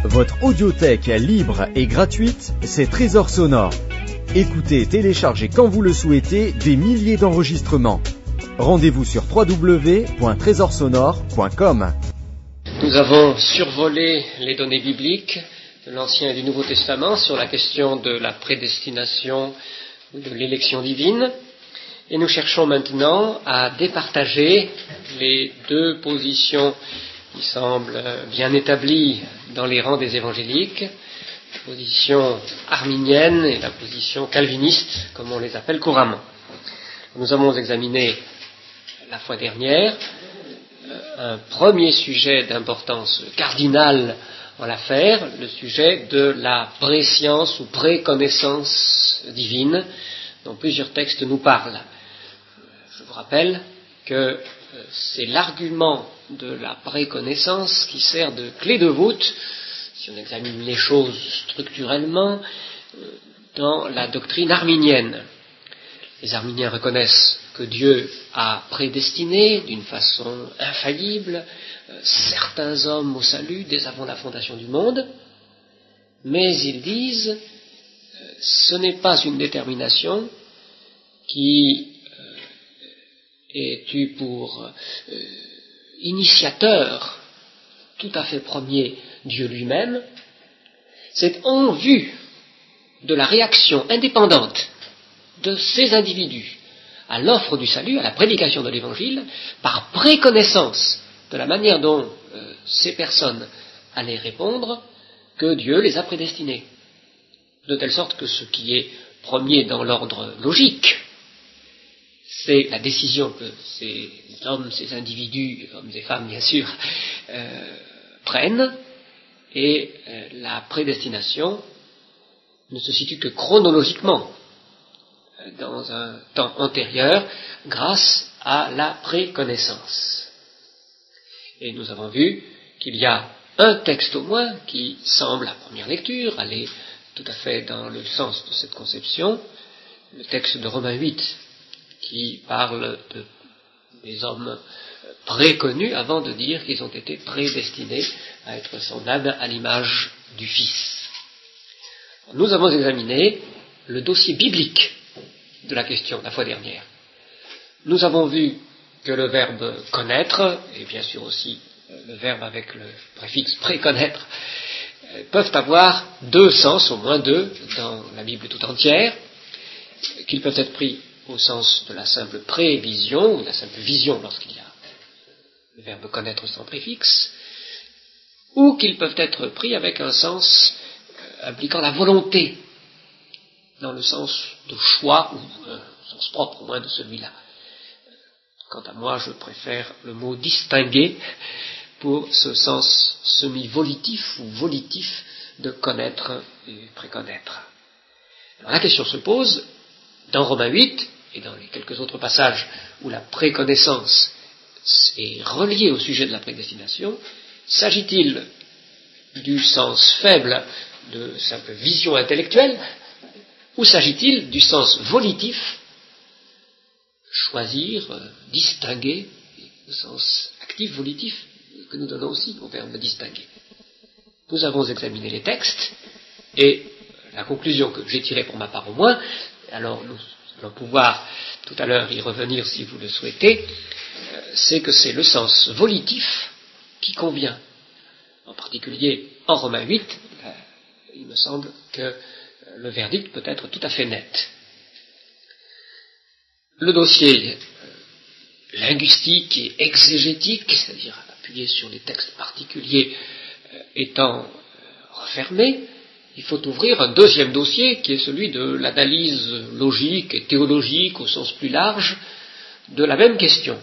Votre audiothèque libre et gratuite, c'est Trésor Sonore. Écoutez et téléchargez quand vous le souhaitez des milliers d'enregistrements. Rendez-vous sur www.trésorsonore.com. Nous avons survolé les données bibliques de l'Ancien et du Nouveau Testament sur la question de la prédestination ou de l'élection divine. Et nous cherchons maintenant à départager les deux positions qui semblent bien établies dans les rangs des évangéliques, la position arminienne et la position calviniste, comme on les appelle couramment. Nous avons examiné la fois dernière un premier sujet d'importance cardinale en l'affaire, le sujet de la préscience ou préconnaissance divine, dont plusieurs textes nous parlent. Je vous rappelle que c'est l'argument de la préconnaissance qui sert de clé de voûte, si on examine les choses structurellement, dans la doctrine arminienne. Les arminiens reconnaissent que Dieu a prédestiné d'une façon infaillible certains hommes au salut dès avant la fondation du monde, mais ils disent ce n'est pas une détermination qui est eue pour initiateur tout à fait premier Dieu lui-même, c'est en vue de la réaction indépendante de ces individus à l'offre du salut, à la prédication de l'Évangile, par préconnaissance de la manière dont ces personnes allaient répondre, que Dieu les a prédestinés. De telle sorte que ce qui est premier dans l'ordre logique, c'est la décision que ces hommes, ces individus, hommes et femmes bien sûr, prennent, et la prédestination ne se situe que chronologiquement dans un temps antérieur grâce à la préconnaissance. Et nous avons vu qu'il y a un texte au moins qui semble à première lecture aller tout à fait dans le sens de cette conception, le texte de Romains 8 qui parle des hommes préconnus avant de dire qu'ils ont été prédestinés à être semblables à l'image du Fils. Nous avons examiné le dossier biblique de la question la fois dernière. Nous avons vu que le verbe connaître, et bien sûr aussi le verbe avec le préfixe préconnaître, peuvent avoir deux sens, au moins deux, dans la Bible tout entière, qu'ils peuvent être pris au sens de la simple prévision, ou de la simple vision lorsqu'il y a le verbe connaître sans préfixe, ou qu'ils peuvent être pris avec un sens impliquant la volonté, dans le sens de choix, ou sens propre au moins de celui-là. Quant à moi, je préfère le mot distinguer pour ce sens semi-volitif ou volitif de connaître et préconnaître. Alors la question se pose, dans Romains 8, et dans les quelques autres passages où la préconnaissance est reliée au sujet de la prédestination, s'agit-il du sens faible de simple vision intellectuelle, ou s'agit-il du sens volitif, choisir, distinguer, le sens actif, volitif, que nous donnons aussi au verbe distinguer. Nous avons examiné les textes, et la conclusion que j'ai tirée pour ma part au moins, alors nous allons pouvoir tout à l'heure y revenir si vous le souhaitez, c'est que c'est le sens volitif qui convient. En particulier, en Romains 8, il me semble que le verdict peut être tout à fait net. Le dossier linguistique et exégétique, c'est-à-dire appuyé sur des textes particuliers étant refermé, il faut ouvrir un deuxième dossier qui est celui de l'analyse logique et théologique au sens plus large de la même question.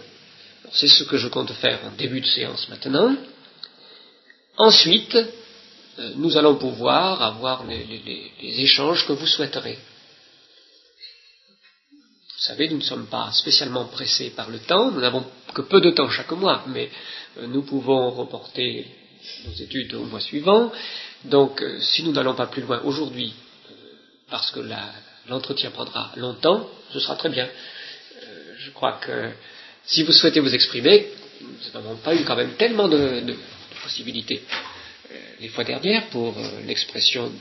C'est ce que je compte faire en début de séance maintenant. Ensuite, nous allons pouvoir avoir les échanges que vous souhaiterez. Vous savez, nous ne sommes pas spécialement pressés par le temps, nous n'avons que peu de temps chaque mois, mais nous pouvons reporter nos études au mois suivant. Donc, si nous n'allons pas plus loin aujourd'hui, parce que l'entretien prendra longtemps, ce sera très bien. Je crois que si vous souhaitez vous exprimer, nous n'avons pas eu quand même tellement de possibilités les fois dernières pour l'expression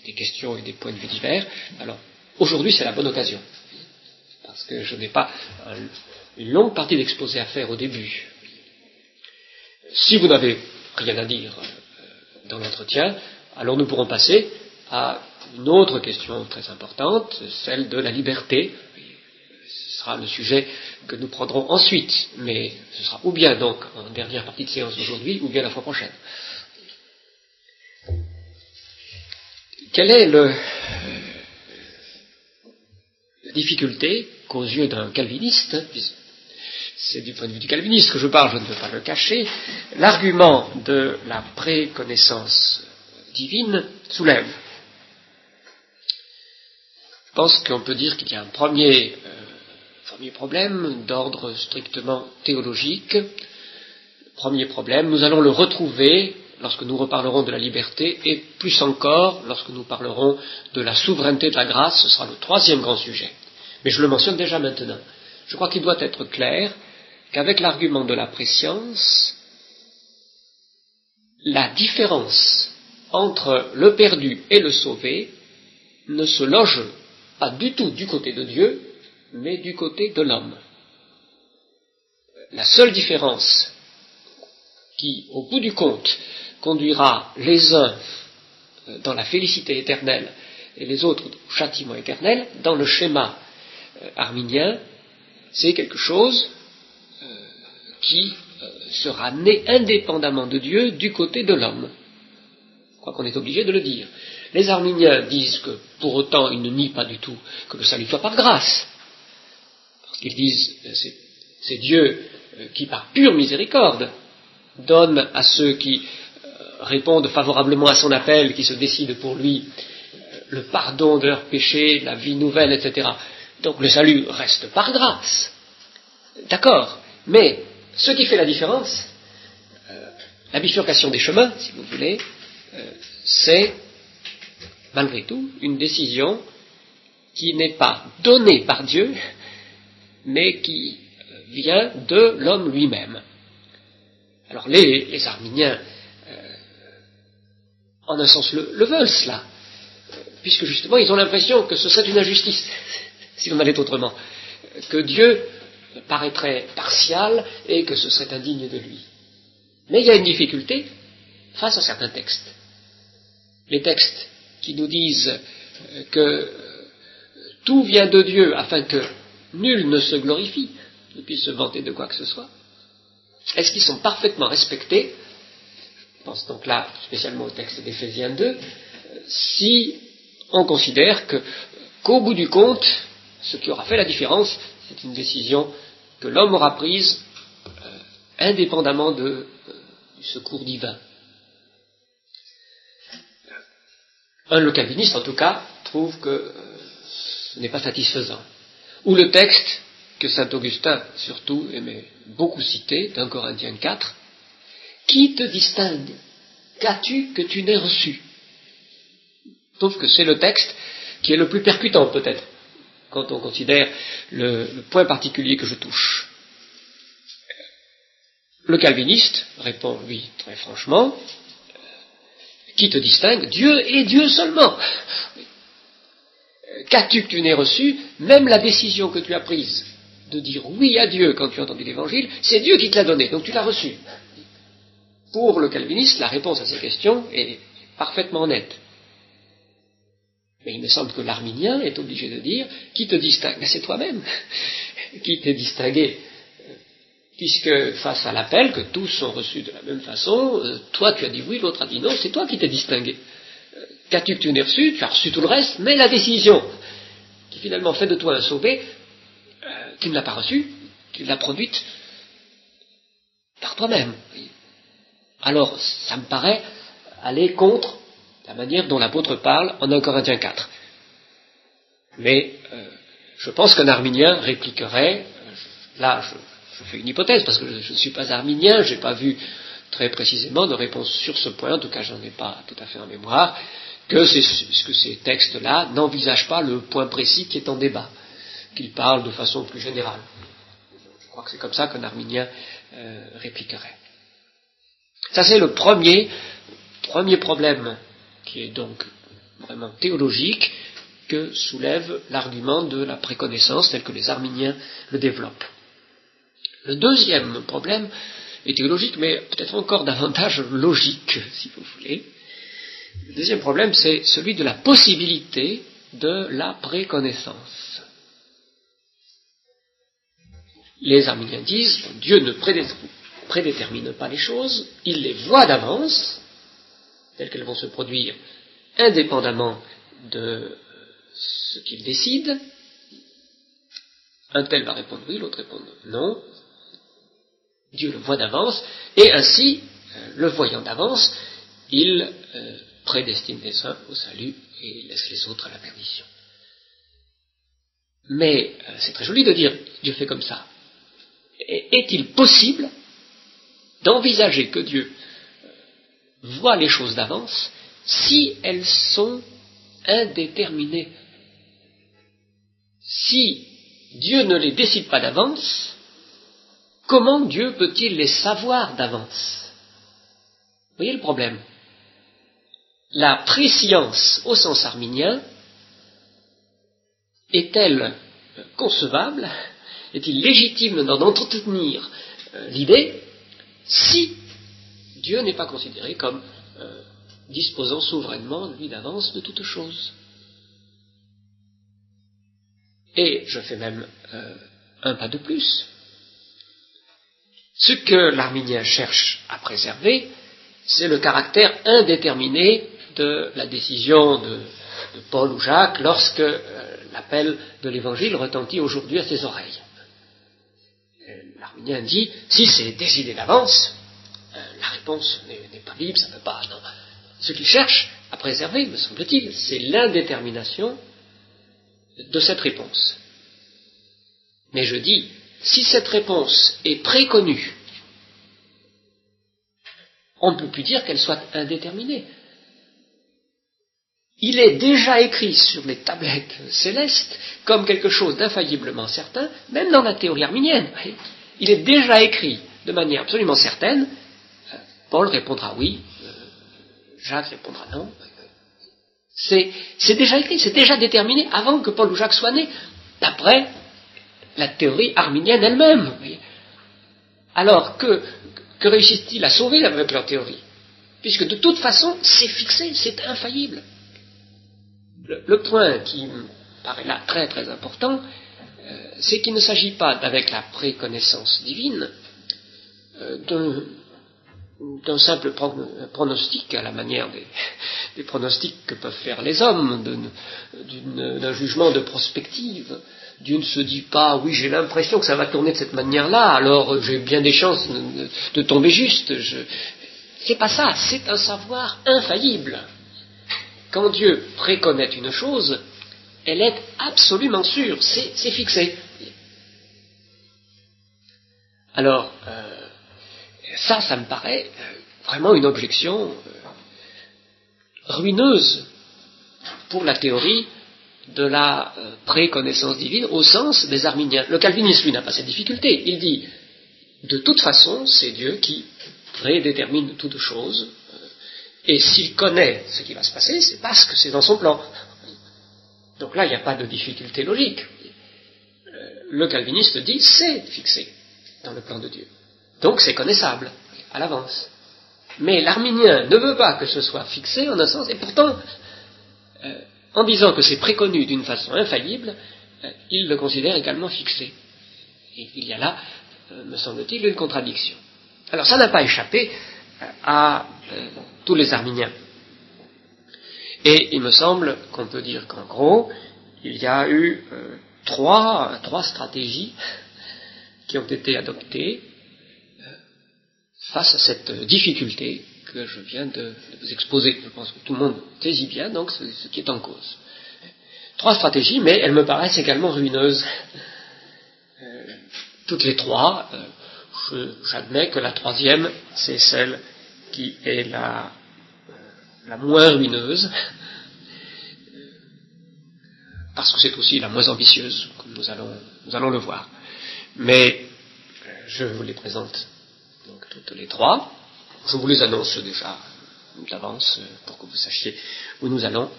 des questions et des points de vue divers. Alors, aujourd'hui, c'est la bonne occasion, parce que je n'ai pas une longue partie d'exposé à faire au début. Si vous n'avez rien à dire dans l'entretien, alors nous pourrons passer à une autre question très importante, celle de la liberté. Ce sera le sujet que nous prendrons ensuite, mais ce sera ou bien donc en dernière partie de séance d'aujourd'hui, ou bien la fois prochaine. Quelle est la difficulté qu'aux yeux d'un calviniste, c'est du point de vue du calviniste que je parle, je ne veux pas le cacher, l'argument de la préconnaissance divine soulève? Je pense qu'on peut dire qu'il y a un premier problème d'ordre strictement théologique. Premier problème, nous allons le retrouver lorsque nous reparlerons de la liberté, et plus encore lorsque nous parlerons de la souveraineté de la grâce. Ce sera le troisième grand sujet. Mais je le mentionne déjà maintenant. Je crois qu'il doit être clair qu'avec l'argument de la préscience, la différence entre le perdu et le sauvé ne se loge pas du tout du côté de Dieu, mais du côté de l'homme. La seule différence qui, au bout du compte, conduira les uns dans la félicité éternelle et les autres au châtiment éternel, dans le schéma arminien, c'est quelque chose qui sera né indépendamment de Dieu du côté de l'homme. Je crois qu'on est obligé de le dire. Les arminiens disent que, pour autant, ils ne nient pas du tout que le salut soit par grâce. Parce qu'ils disent, c'est Dieu qui, par pure miséricorde, donne à ceux qui répondent favorablement à son appel, qui se décident pour lui, le pardon de leurs péchés, la vie nouvelle, etc. Donc le salut reste par grâce. D'accord. Mais ce qui fait la différence, la bifurcation des chemins, si vous voulez, c'est malgré tout une décision qui n'est pas donnée par Dieu, mais qui vient de l'homme lui-même. Alors les arminiens, en un sens, le veulent cela, puisque justement ils ont l'impression que ce serait une injustice, si l'on allait autrement, que Dieu paraîtrait partial et que ce serait indigne de lui. Mais il y a une difficulté face à certains textes. Les textes qui nous disent que tout vient de Dieu afin que nul ne se glorifie, ne puisse se vanter de quoi que ce soit. Est-ce qu'ils sont parfaitement respectés? Je pense donc là spécialement au texte d'Éphésiens 2, si on considère qu'au bout du compte, ce qui aura fait la différence, c'est une décision que l'homme aura prise indépendamment du secours divin. Le calviniste, en tout cas, trouve que ce n'est pas satisfaisant. Ou le texte que saint Augustin, surtout, aimait beaucoup citer, d'un Corinthiens 4, « Qui te distingue? Qu'as-tu que tu n'aies reçu ?» Je trouve que c'est le texte qui est le plus percutant, peut-être, quand on considère le point particulier que je touche. Le calviniste répond, lui, très franchement, qui te distingue? Dieu et Dieu seulement. Qu'as-tu que tu n'aies reçu? Même la décision que tu as prise de dire oui à Dieu quand tu as entendu l'Évangile, c'est Dieu qui te l'a donné, donc tu l'as reçu. Pour le calviniste, la réponse à ces questions est parfaitement nette. Mais il me semble que l'arminien est obligé de dire qui te distingue? Mais c'est toi-même qui t'es distingué. Puisque face à l'appel, que tous sont reçus de la même façon, toi tu as dit oui, l'autre a dit non, c'est toi qui t'es distingué. Qu'as-tu que tu n'aies reçu? Tu as reçu tout le reste, mais la décision qui finalement fait de toi un sauvé, tu ne l'as pas reçue, tu l'as produite par toi-même. Alors, ça me paraît aller contre la manière dont l'apôtre parle en 1 Corinthiens 4. Mais je pense qu'un arminien répliquerait, là je fais une hypothèse parce que je ne suis pas arminien, je n'ai pas vu très précisément de réponse sur ce point, en tout cas je n'en ai pas tout à fait en mémoire, que ces textes-là n'envisagent pas le point précis qui est en débat, qu'ils parlent de façon plus générale. Je crois que c'est comme ça qu'un arminien répliquerait. Ça c'est le premier premier problème, qui est donc vraiment théologique, que soulève l'argument de la préconnaissance tel que les arminiens le développent. Le deuxième problème est théologique, mais peut-être encore davantage logique, si vous voulez. Le deuxième problème, c'est celui de la possibilité de la préconnaissance. Les arminiens disent que Dieu ne prédétermine pas les choses, il les voit d'avance, telles qu'elles vont se produire indépendamment de ce qu'il décide. Un tel va répondre oui, l'autre répondre non. Dieu le voit d'avance, et ainsi, le voyant d'avance, il prédestine les uns au salut et laisse les autres à la perdition. Mais c'est très joli de dire Dieu fait comme ça. Est-il possible d'envisager que Dieu voit les choses d'avance si elles sont indéterminées? Si Dieu ne les décide pas d'avance, comment Dieu peut-il les savoir d'avance? Vous voyez le problème? La préscience au sens arminien est-elle concevable? Est-il légitime d'en entretenir l'idée si Dieu n'est pas considéré comme disposant souverainement, lui d'avance, de toutes choses? Et je fais même un pas de plus. Ce que l'arminien cherche à préserver, c'est le caractère indéterminé de la décision de Paul ou Jacques lorsque l'appel de l'Évangile retentit aujourd'hui à ses oreilles. L'arminien dit, si c'est décidé d'avance, la réponse n'est pas libre, ça ne peut pas. Non. Ce qu'il cherche à préserver, me semble-t-il, c'est l'indétermination de cette réponse. Mais je dis, si cette réponse est préconnue, on ne peut plus dire qu'elle soit indéterminée. Il est déjà écrit sur les tablettes célestes comme quelque chose d'infailliblement certain, même dans la théorie arminienne. Il est déjà écrit de manière absolument certaine. Paul répondra oui, Jacques répondra non. C'est déjà écrit, c'est déjà déterminé avant que Paul ou Jacques soient nés, d'après la théorie arminienne elle-même. Alors que réussissent-ils à sauver avec leur théorie? Puisque de toute façon, c'est fixé, c'est infaillible. Le point qui me paraît là très très important, c'est qu'il ne s'agit pas, avec la préconnaissance divine, d'un simple pronostic à la manière des pronostics que peuvent faire les hommes, d'un jugement de prospective. Dieu ne se dit pas, oui, j'ai l'impression que ça va tourner de cette manière-là, alors j'ai bien des chances de tomber juste. C'est pas ça, c'est un savoir infaillible. Quand Dieu préconnaît une chose, elle est absolument sûre, c'est fixé. Alors, ça me paraît vraiment une objection ruineuse pour la théorie de la préconnaissance divine au sens des arminiens. Le calviniste, lui, n'a pas cette difficulté. Il dit, de toute façon, c'est Dieu qui prédétermine toute chose, et s'il connaît ce qui va se passer, c'est parce que c'est dans son plan. Donc là, il n'y a pas de difficulté logique. Le calviniste dit, c'est fixé dans le plan de Dieu. Donc c'est connaissable, à l'avance. Mais l'arminien ne veut pas que ce soit fixé en un sens, et pourtant, en disant que c'est préconnu d'une façon infaillible, il le considère également fixé. Et il y a là, me semble-t-il, une contradiction. Alors ça n'a pas échappé à tous les arminiens. Et il me semble qu'on peut dire qu'en gros, il y a eu trois stratégies qui ont été adoptées face à cette difficulté que je viens de vous exposer. Je pense que tout le monde saisit bien donc ce qui est en cause. Trois stratégies, mais elles me paraissent également ruineuses. Toutes les trois, j'admets que la troisième, c'est celle qui est la moins ruineuse, parce que c'est aussi la moins ambitieuse, comme nous allons le voir. Mais je vous les présente donc toutes les trois. Je vous les annonce déjà d'avance pour que vous sachiez où nous allons.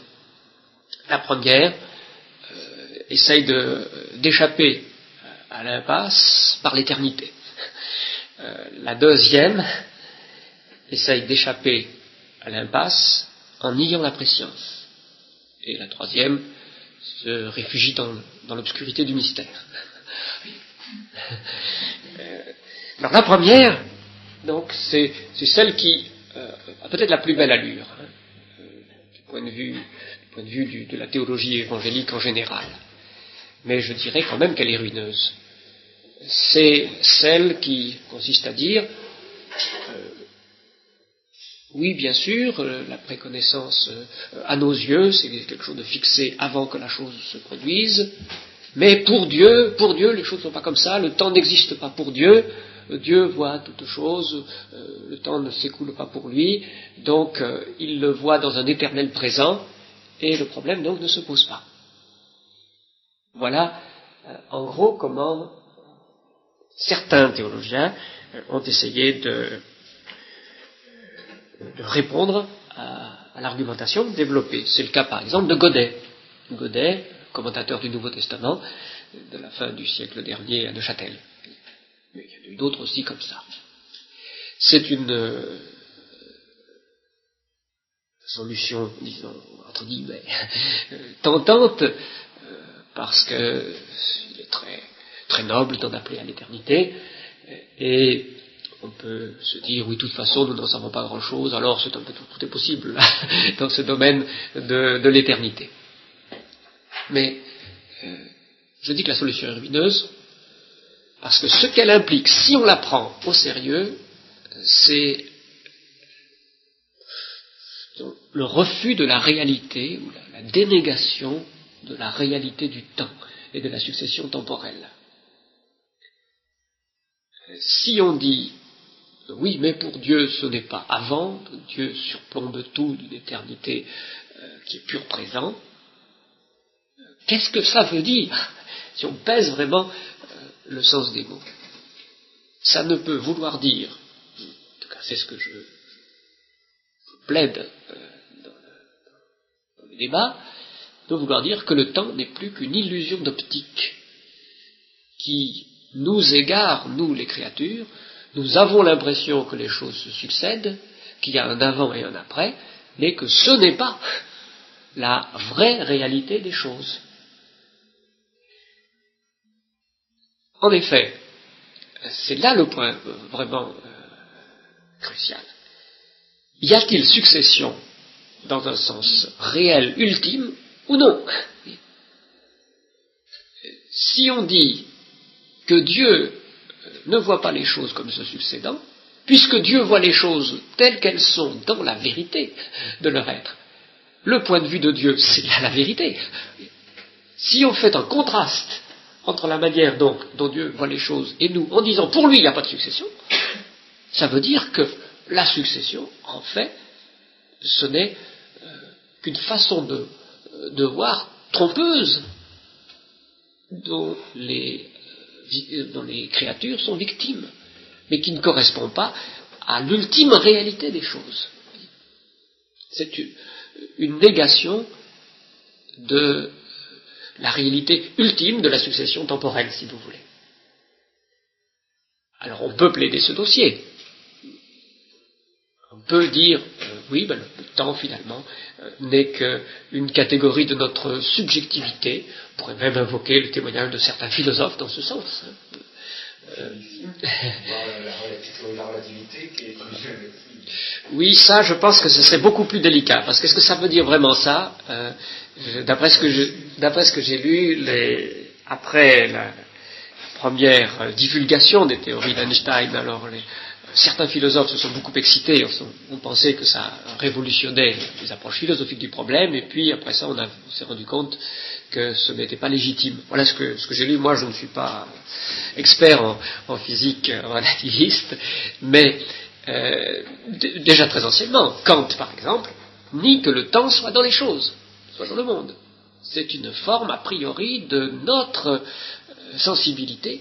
La première essaye d'échapper à l'impasse par l'éternité. La deuxième essaye d'échapper à l'impasse en niant la préscience. Et la troisième se réfugie dans l'obscurité du mystère. Alors la première, donc, c'est celle qui a peut-être la plus belle allure, du point de vue de la théologie évangélique en général. Mais je dirais quand même qu'elle est ruineuse. C'est celle qui consiste à dire oui, bien sûr, la préconnaissance à nos yeux, c'est quelque chose de fixé avant que la chose se produise, mais pour Dieu, les choses ne sont pas comme ça, le temps n'existe pas pour Dieu, Dieu voit toutes choses, le temps ne s'écoule pas pour lui, donc il le voit dans un éternel présent, et le problème donc ne se pose pas. Voilà, en gros, comment certains théologiens ont essayé de répondre à l'argumentation développée. C'est le cas par exemple de Godet. Godet, commentateur du Nouveau Testament, de la fin du siècle dernier à Neuchâtel. Mais il y en a eu d'autres aussi comme ça. C'est une solution, disons, entre guillemets, tentante, parce que il est très, très noble d'en appeler à l'éternité, et on peut se dire, oui, de toute façon, nous n'en savons pas grand-chose, alors c'est un peu tout est possible là, dans ce domaine de l'éternité. Mais je dis que la solution est ruineuse, parce que ce qu'elle implique, si on la prend au sérieux, c'est le refus de la réalité, ou la dénégation de la réalité du temps et de la succession temporelle. Si on dit oui, mais pour Dieu, ce n'est pas avant, Dieu surplombe tout d'une éternité qui est pur présent. Qu'est-ce que ça veut dire, si on pèse vraiment le sens des mots? Ça ne peut vouloir dire, en tout cas c'est ce que je plaide dans le débat, de vouloir dire que le temps n'est plus qu'une illusion d'optique qui nous égare, nous les créatures. Nous avons l'impression que les choses se succèdent, qu'il y a un avant et un après, mais que ce n'est pas la vraie réalité des choses. En effet, c'est là le point vraiment crucial. Y a-t-il succession dans un sens réel, ultime, ou non? Si on dit que Dieu ne voit pas les choses comme se succédant, puisque Dieu voit les choses telles qu'elles sont dans la vérité de leur être. Le point de vue de Dieu, c'est la vérité. Si on fait un contraste entre la manière dont Dieu voit les choses et nous, en disant pour lui il n'y a pas de succession, ça veut dire que la succession, en fait, ce n'est qu'une façon de voir trompeuse dont les créatures sont victimes, mais qui ne correspond pas à l'ultime réalité des choses. C'est une négation de la réalité ultime de la succession temporelle, si vous voulez. Alors on peut plaider ce dossier. On peut dire, oui, le temps finalement n'est qu'une catégorie de notre subjectivité. On pourrait même invoquer le témoignage de certains philosophes dans ce sens. La relativité qui est oui, ça, je pense que ce serait beaucoup plus délicat, parce qu'est-ce que ça veut dire vraiment ça? D'après ce que j'ai lu, après la première divulgation des théories d'Einstein, alors certains philosophes se sont beaucoup excités, ont pensé que ça révolutionnait les approches philosophiques du problème, et puis après ça, on s'est rendu compte que ce n'était pas légitime. Voilà ce que j'ai lu. Moi, je ne suis pas expert en physique relativiste, mais déjà très anciennement, Kant, par exemple, nie que le temps soit dans les choses, soit dans le monde. C'est une forme, a priori, de notre sensibilité.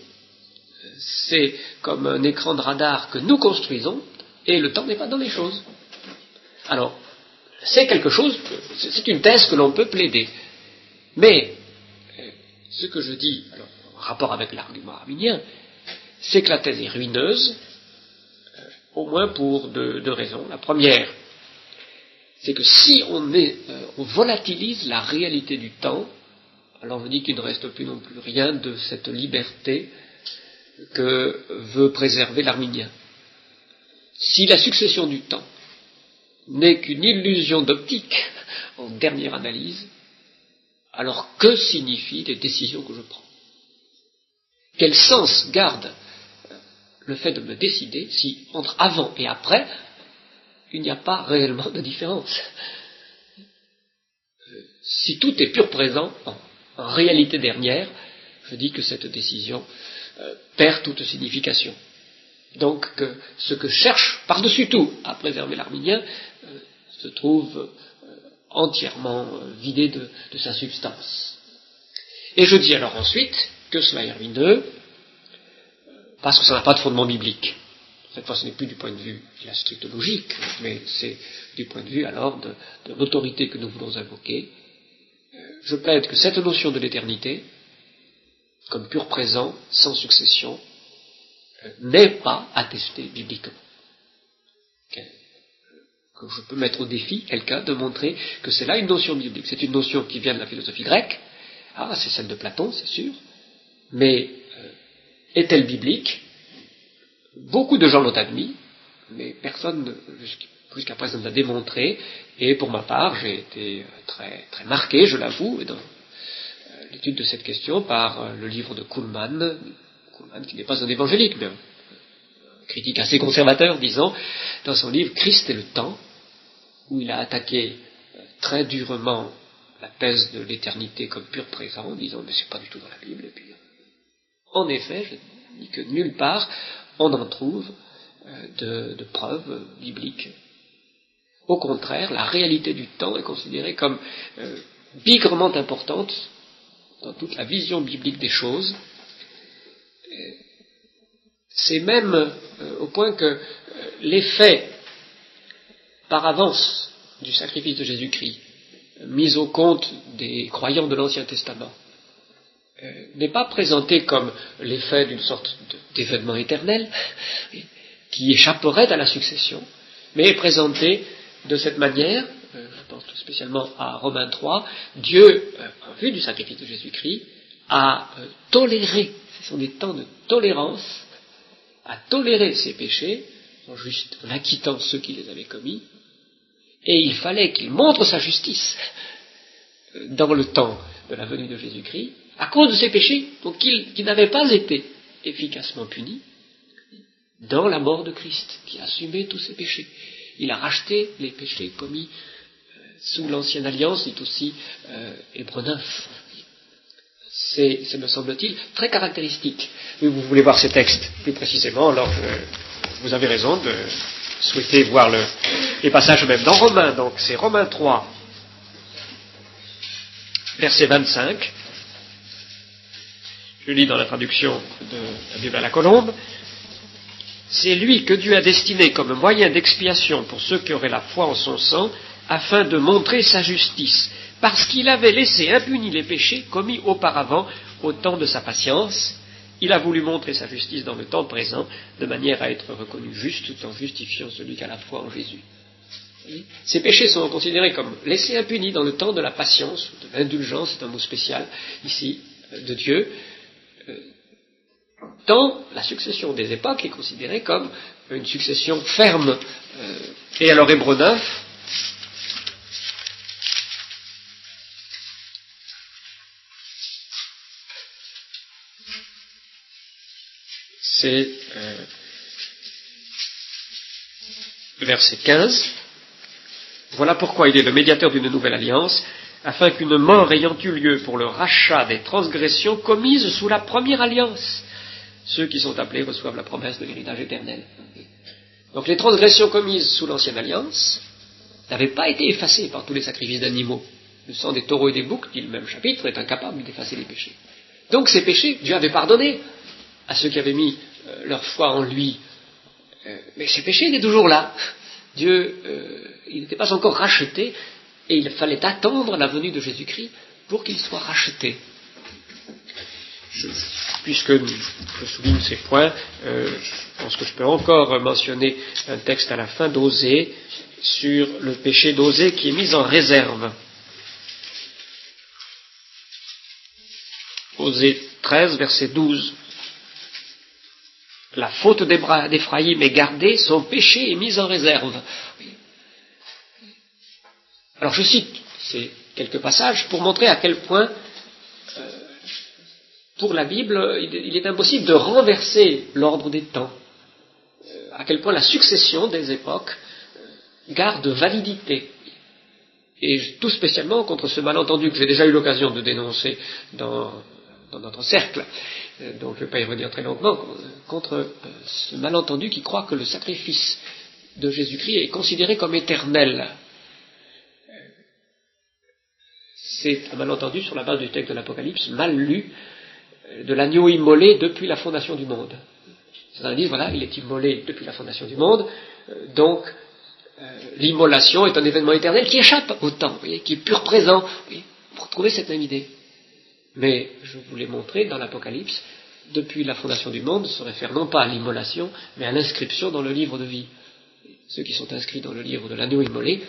C'est comme un écran de radar que nous construisons, et le temps n'est pas dans les choses. Alors, c'est quelque chose, c'est une thèse que l'on peut plaider. Mais, ce que je dis, alors, en rapport avec l'argument arminien, c'est que la thèse est ruineuse, au moins pour deux raisons. La première, c'est que si on volatilise la réalité du temps, alors je dis qu'il ne reste plus non plus rien de cette liberté que veut préserver l'arminien. Si la succession du temps n'est qu'une illusion d'optique, en dernière analyse, alors que signifient les décisions que je prends? Quel sens garde le fait de me décider si, entre avant et après, il n'y a pas réellement de différence? Si tout est pur présent, en réalité dernière, je dis que cette décision perd toute signification. Donc que ce que cherche par-dessus tout à préserver l'arminien se trouve entièrement vidé de sa substance. Et je dis alors ensuite que cela est ruineux, parce que ça n'a pas de fondement biblique. Cette fois, ce n'est plus du point de vue de la stricte logique, mais c'est du point de vue alors de l'autorité que nous voulons invoquer. Je plaide que cette notion de l'éternité, comme pur présent, sans succession, n'est pas attestée bibliquement. Que je peux mettre au défi quelqu'un de montrer que c'est là une notion biblique. C'est une notion qui vient de la philosophie grecque. Ah, c'est celle de Platon, c'est sûr. Mais est-elle biblique? Beaucoup de gens l'ont admis, mais personne jusqu'à présent ne l'a démontré. Et pour ma part, j'ai été très, très marqué, je l'avoue, dans l'étude de cette question par le livre de Kuhlmann, qui n'est pas un évangélique, mais un critique assez conservateur, disons, dans son livre Christ et le temps, où il a attaqué très durement la thèse de l'éternité comme pur présent, en disant mais c'est pas du tout dans la Bible. Et puis, en effet, je dis que nulle part on en trouve de preuves bibliques. Au contraire, la réalité du temps est considérée comme bigrement importante dans toute la vision biblique des choses. C'est même au point que l'effet par avance du sacrifice de Jésus-Christ, mis au compte des croyants de l'Ancien Testament, n'est pas présenté comme l'effet d'une sorte d'événement éternel qui échapperait à la succession, mais est présenté de cette manière, je pense tout spécialement à Romains 3, Dieu, en vue du sacrifice de Jésus-Christ, a toléré, ce sont des temps de tolérance, a toléré ses péchés, en acquittant ceux qui les avaient commis, et il fallait qu'il montre sa justice dans le temps de la venue de Jésus-Christ, à cause de ses péchés, donc qui n'avaient pas été efficacement punis, dans la mort de Christ, qui a assumé tous ses péchés. Il a racheté les péchés commis sous l'ancienne alliance, dit aussi Hébreux 9. C'est, me semble-t-il, très caractéristique. Mais vous voulez voir ces textes plus précisément, alors vous avez raison de souhaiter voir les passages même dans Romains. Donc c'est Romains 3, verset 25. Je lis dans la traduction de la Bible à la Colombe. C'est lui que Dieu a destiné comme moyen d'expiation pour ceux qui auraient la foi en son sang, afin de montrer sa justice, parce qu'il avait laissé impunis les péchés commis auparavant au temps de sa patience. Il a voulu montrer sa justice dans le temps présent, de manière à être reconnu juste tout en justifiant celui qui a la foi en Jésus. Ces péchés sont considérés comme laissés impunis dans le temps de la patience, de l'indulgence, c'est un mot spécial ici de Dieu, dans la succession des époques est considérée comme une succession ferme. Et alors Hébreux 9, c'est verset 15. Voilà pourquoi il est le médiateur d'une nouvelle alliance, afin qu'une mort ayant eu lieu pour le rachat des transgressions commises sous la première alliance, ceux qui sont appelés reçoivent la promesse de l'héritage éternel. Donc les transgressions commises sous l'ancienne alliance n'avaient pas été effacées par tous les sacrifices d'animaux. Le sang des taureaux et des boucs, dit le même chapitre, est incapable d'effacer les péchés. Donc ces péchés, Dieu avait pardonné à ceux qui avaient mis leur foi en lui. Mais ces péchés étaient toujours là. Dieu il n'était pas encore racheté, et il fallait attendre la venue de Jésus-Christ pour qu'il soit racheté. Puisque je souligne ces points, je pense que je peux encore mentionner un texte à la fin d'Osée sur le péché d'Osée qui est mis en réserve. Osée 13, verset 12. La faute d'Éphraïm est gardée, son péché est mis en réserve. Alors je cite ces quelques passages pour montrer à quel point, pour la Bible, il est impossible de renverser l'ordre des temps. À quel point la succession des époques garde validité. Et tout spécialement contre ce malentendu que j'ai déjà eu l'occasion de dénoncer dans notre cercle, donc je ne vais pas y revenir très longuement, contre ce malentendu qui croit que le sacrifice de Jésus-Christ est considéré comme éternel. C'est un malentendu sur la base du texte de l'Apocalypse, mal lu, de l'agneau immolé depuis la fondation du monde. Certains disent, voilà, il est immolé depuis la fondation du monde, donc l'immolation est un événement éternel qui échappe au temps, qui est pur présent. Pour retrouver cette même idée. Mais je vous l'ai montré dans l'Apocalypse, depuis la fondation du monde se réfère non pas à l'immolation, mais à l'inscription dans le livre de vie. Ceux qui sont inscrits dans le livre de l'agneau immolé,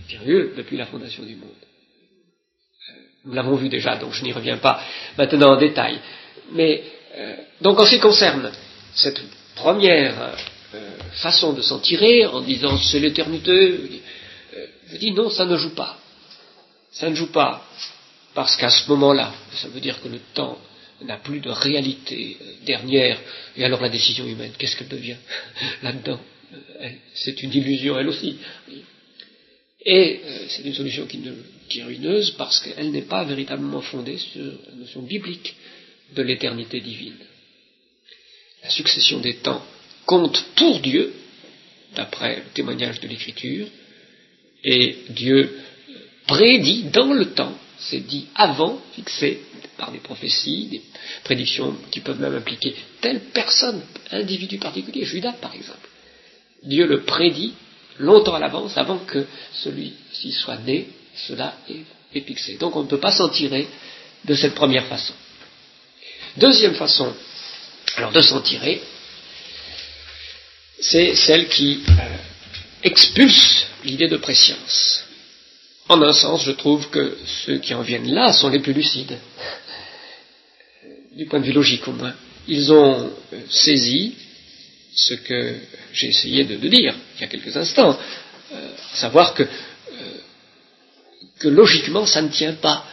virgule, depuis la fondation du monde. Nous l'avons vu déjà, donc je n'y reviens pas maintenant en détail. Mais, donc en ce qui concerne cette première façon de s'en tirer, en disant c'est l'éternité, je dis non, ça ne joue pas. Ça ne joue pas. Parce qu'à ce moment-là, ça veut dire que le temps n'a plus de réalité dernière, et alors la décision humaine, qu'est-ce qu'elle devient là-dedans? C'est une illusion elle aussi. Et c'est une solution qui est ruineuse parce qu'elle n'est pas véritablement fondée sur la notion biblique de l'éternité divine. La succession des temps compte pour Dieu, d'après le témoignage de l'Écriture, et Dieu prédit dans le temps, c'est dit avant, fixé par des prophéties, des prédictions qui peuvent même impliquer telle personne, individu particulier, Judas par exemple. Dieu le prédit longtemps à l'avance, avant que celui-ci soit né, cela est fixé. Donc on ne peut pas s'en tirer de cette première façon. Deuxième façon, alors de s'en tirer, c'est celle qui expulse l'idée de préscience. En un sens, je trouve que ceux qui en viennent là sont les plus lucides, du point de vue logique au moins. Ils ont saisi ce que j'ai essayé de dire il y a quelques instants, savoir que logiquement ça ne tient pas,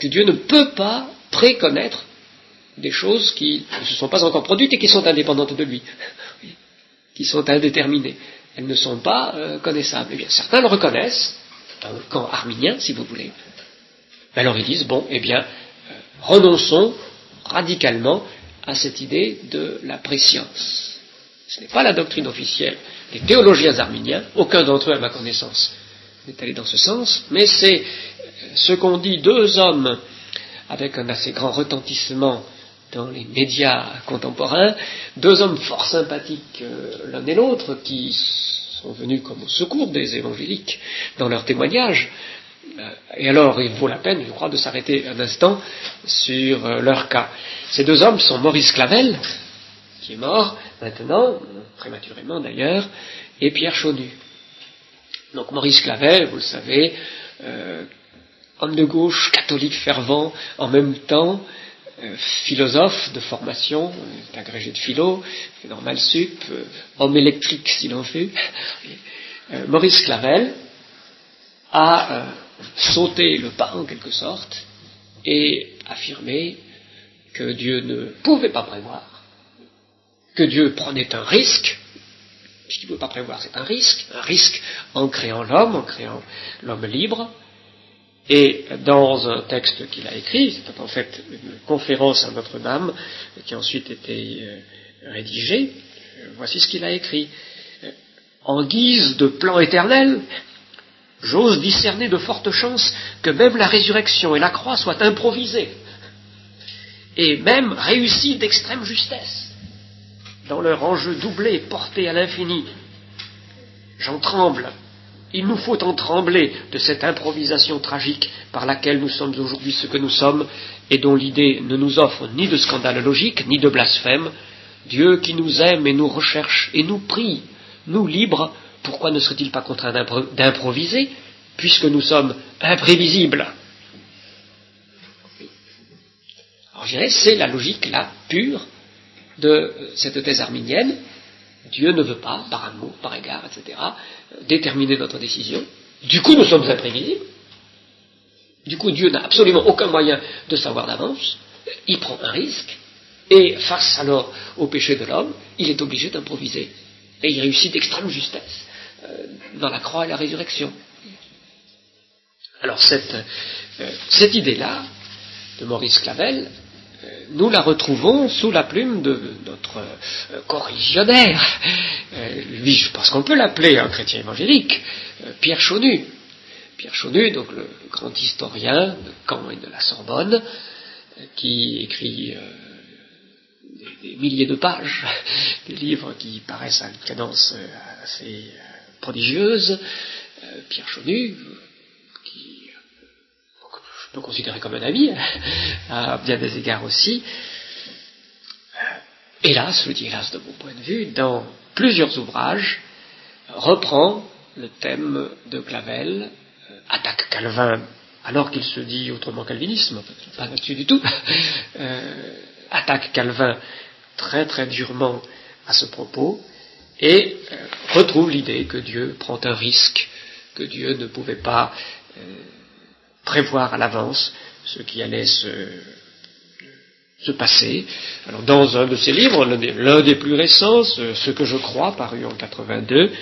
que Dieu ne peut pas préconnaître des choses qui ne se sont pas encore produites et qui sont indépendantes de lui, qui sont indéterminées. Elles ne sont pas connaissables. Eh bien, certains le reconnaissent, dans le camp arminien, si vous voulez. Alors ils disent, bon, eh bien, renonçons radicalement à cette idée de la préscience. Ce n'est pas la doctrine officielle des théologiens arminiens, aucun d'entre eux, à ma connaissance, n'est allé dans ce sens, mais c'est ce qu'ont dit deux hommes avec un assez grand retentissement dans les médias contemporains, deux hommes fort sympathiques l'un et l'autre, qui sont venus comme au secours des évangéliques dans leurs témoignages. Et alors, il vaut la peine, je crois, de s'arrêter un instant sur leur cas. Ces deux hommes sont Maurice Clavel, qui est mort maintenant, prématurément d'ailleurs, et Pierre Chaudu. Donc Maurice Clavel, vous le savez, homme de gauche, catholique fervent, en même temps, philosophe de formation, agrégé de philo, normal sup, homme électrique s'il en fut. Maurice Clavel a sauté le pas en quelque sorte et affirmé que Dieu ne pouvait pas prévoir, que Dieu prenait un risque, puisqu'il ne peut pas prévoir, c'est un risque en créant l'homme, en créant l'homme libre. Et dans un texte qu'il a écrit, c'était en fait une conférence à Notre-Dame, qui a ensuite été rédigée, voici ce qu'il a écrit. En guise de plan éternel, j'ose discerner de fortes chances que même la résurrection et la croix soient improvisées, et même réussies d'extrême justesse, dans leur enjeu doublé porté à l'infini. J'en tremble. Il nous faut en trembler de cette improvisation tragique par laquelle nous sommes aujourd'hui ce que nous sommes et dont l'idée ne nous offre ni de scandale logique, ni de blasphème. Dieu qui nous aime et nous recherche et nous prie, nous libres, pourquoi ne serait-il pas contraint d'improviser, puisque nous sommes imprévisibles? Alors je dirais, c'est la logique là, pure, de cette thèse arminienne. Dieu ne veut pas, par amour, par égard, etc., déterminer notre décision. Du coup, nous sommes imprévisibles. Du coup, Dieu n'a absolument aucun moyen de savoir d'avance. Il prend un risque. Et face alors au péché de l'homme, il est obligé d'improviser. Et il réussit d'extrême justesse dans la croix et la résurrection. Alors cette idée-là, de Maurice Clavel, nous la retrouvons sous la plume de notre corréligionnaire, lui, je pense qu'on peut l'appeler un chrétien évangélique, Pierre Chaunu. Pierre Chaunu, donc le grand historien de Caen et de la Sorbonne, qui écrit des milliers de pages, des livres qui paraissent à une cadence assez prodigieuse. Pierre Chaunu, qui je peux considérer comme un ami, à bien des égards aussi, hélas, je dis hélas de mon point de vue, dans plusieurs ouvrages, reprend le thème de Clavel, attaque Calvin, alors qu'il se dit autrement calvinisme, pas là-dessus du tout, attaque Calvin très très durement à ce propos, et retrouve l'idée que Dieu prend un risque, que Dieu ne pouvait pas prévoir à l'avance ce qui allait se passer. Alors dans un de ses livres, l'un des plus récents, Ce que je crois, paru en 82,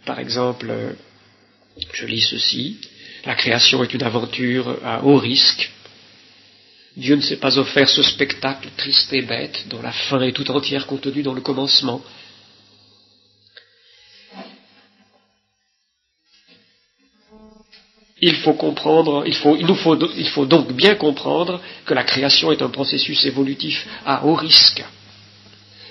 par exemple, je lis ceci: la création est une aventure à haut risque. Dieu ne s'est pas offert ce spectacle triste et bête, dont la fin est tout entière contenue dans le commencement. Il faut donc bien comprendre que la création est un processus évolutif à haut risque.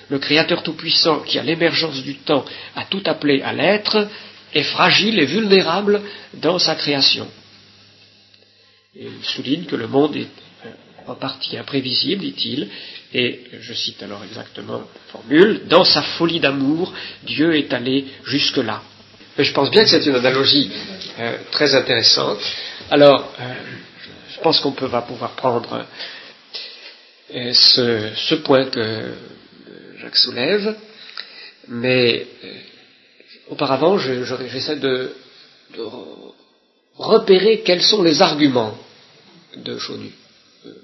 Le Créateur Tout-Puissant, qui à l'émergence du temps a tout appelé à l'être, est fragile et vulnérable dans sa création. Et il souligne que le monde est en partie imprévisible, dit-il, et je cite alors exactement la formule: dans sa folie d'amour, Dieu est allé jusque-là. Mais je pense bien que c'est une analogie très intéressante. Alors, je pense qu'on va pouvoir prendre ce point que Jacques soulève, mais auparavant, j'essaie de repérer quels sont les arguments de Chaunu.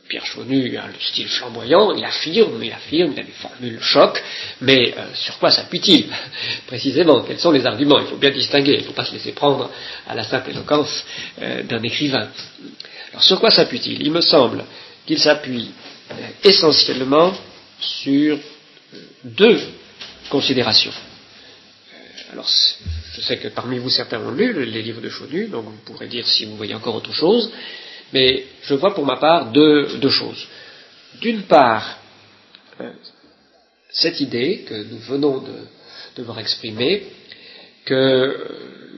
Pierre Chaunu a le style flamboyant, il affirme, il a des formules choc, mais sur quoi s'appuie-t-il précisément? Quels sont les arguments? Il faut bien distinguer, il ne faut pas se laisser prendre à la simple éloquence d'un écrivain. Alors sur quoi s'appuie-t-il? Il me semble qu'il s'appuie essentiellement sur deux considérations. Alors, je sais que parmi vous certains ont lu les livres de Chaunu, donc vous pourrez dire si vous voyez encore autre chose. Mais je vois pour ma part deux choses. D'une part, cette idée que nous venons de voir exprimer, que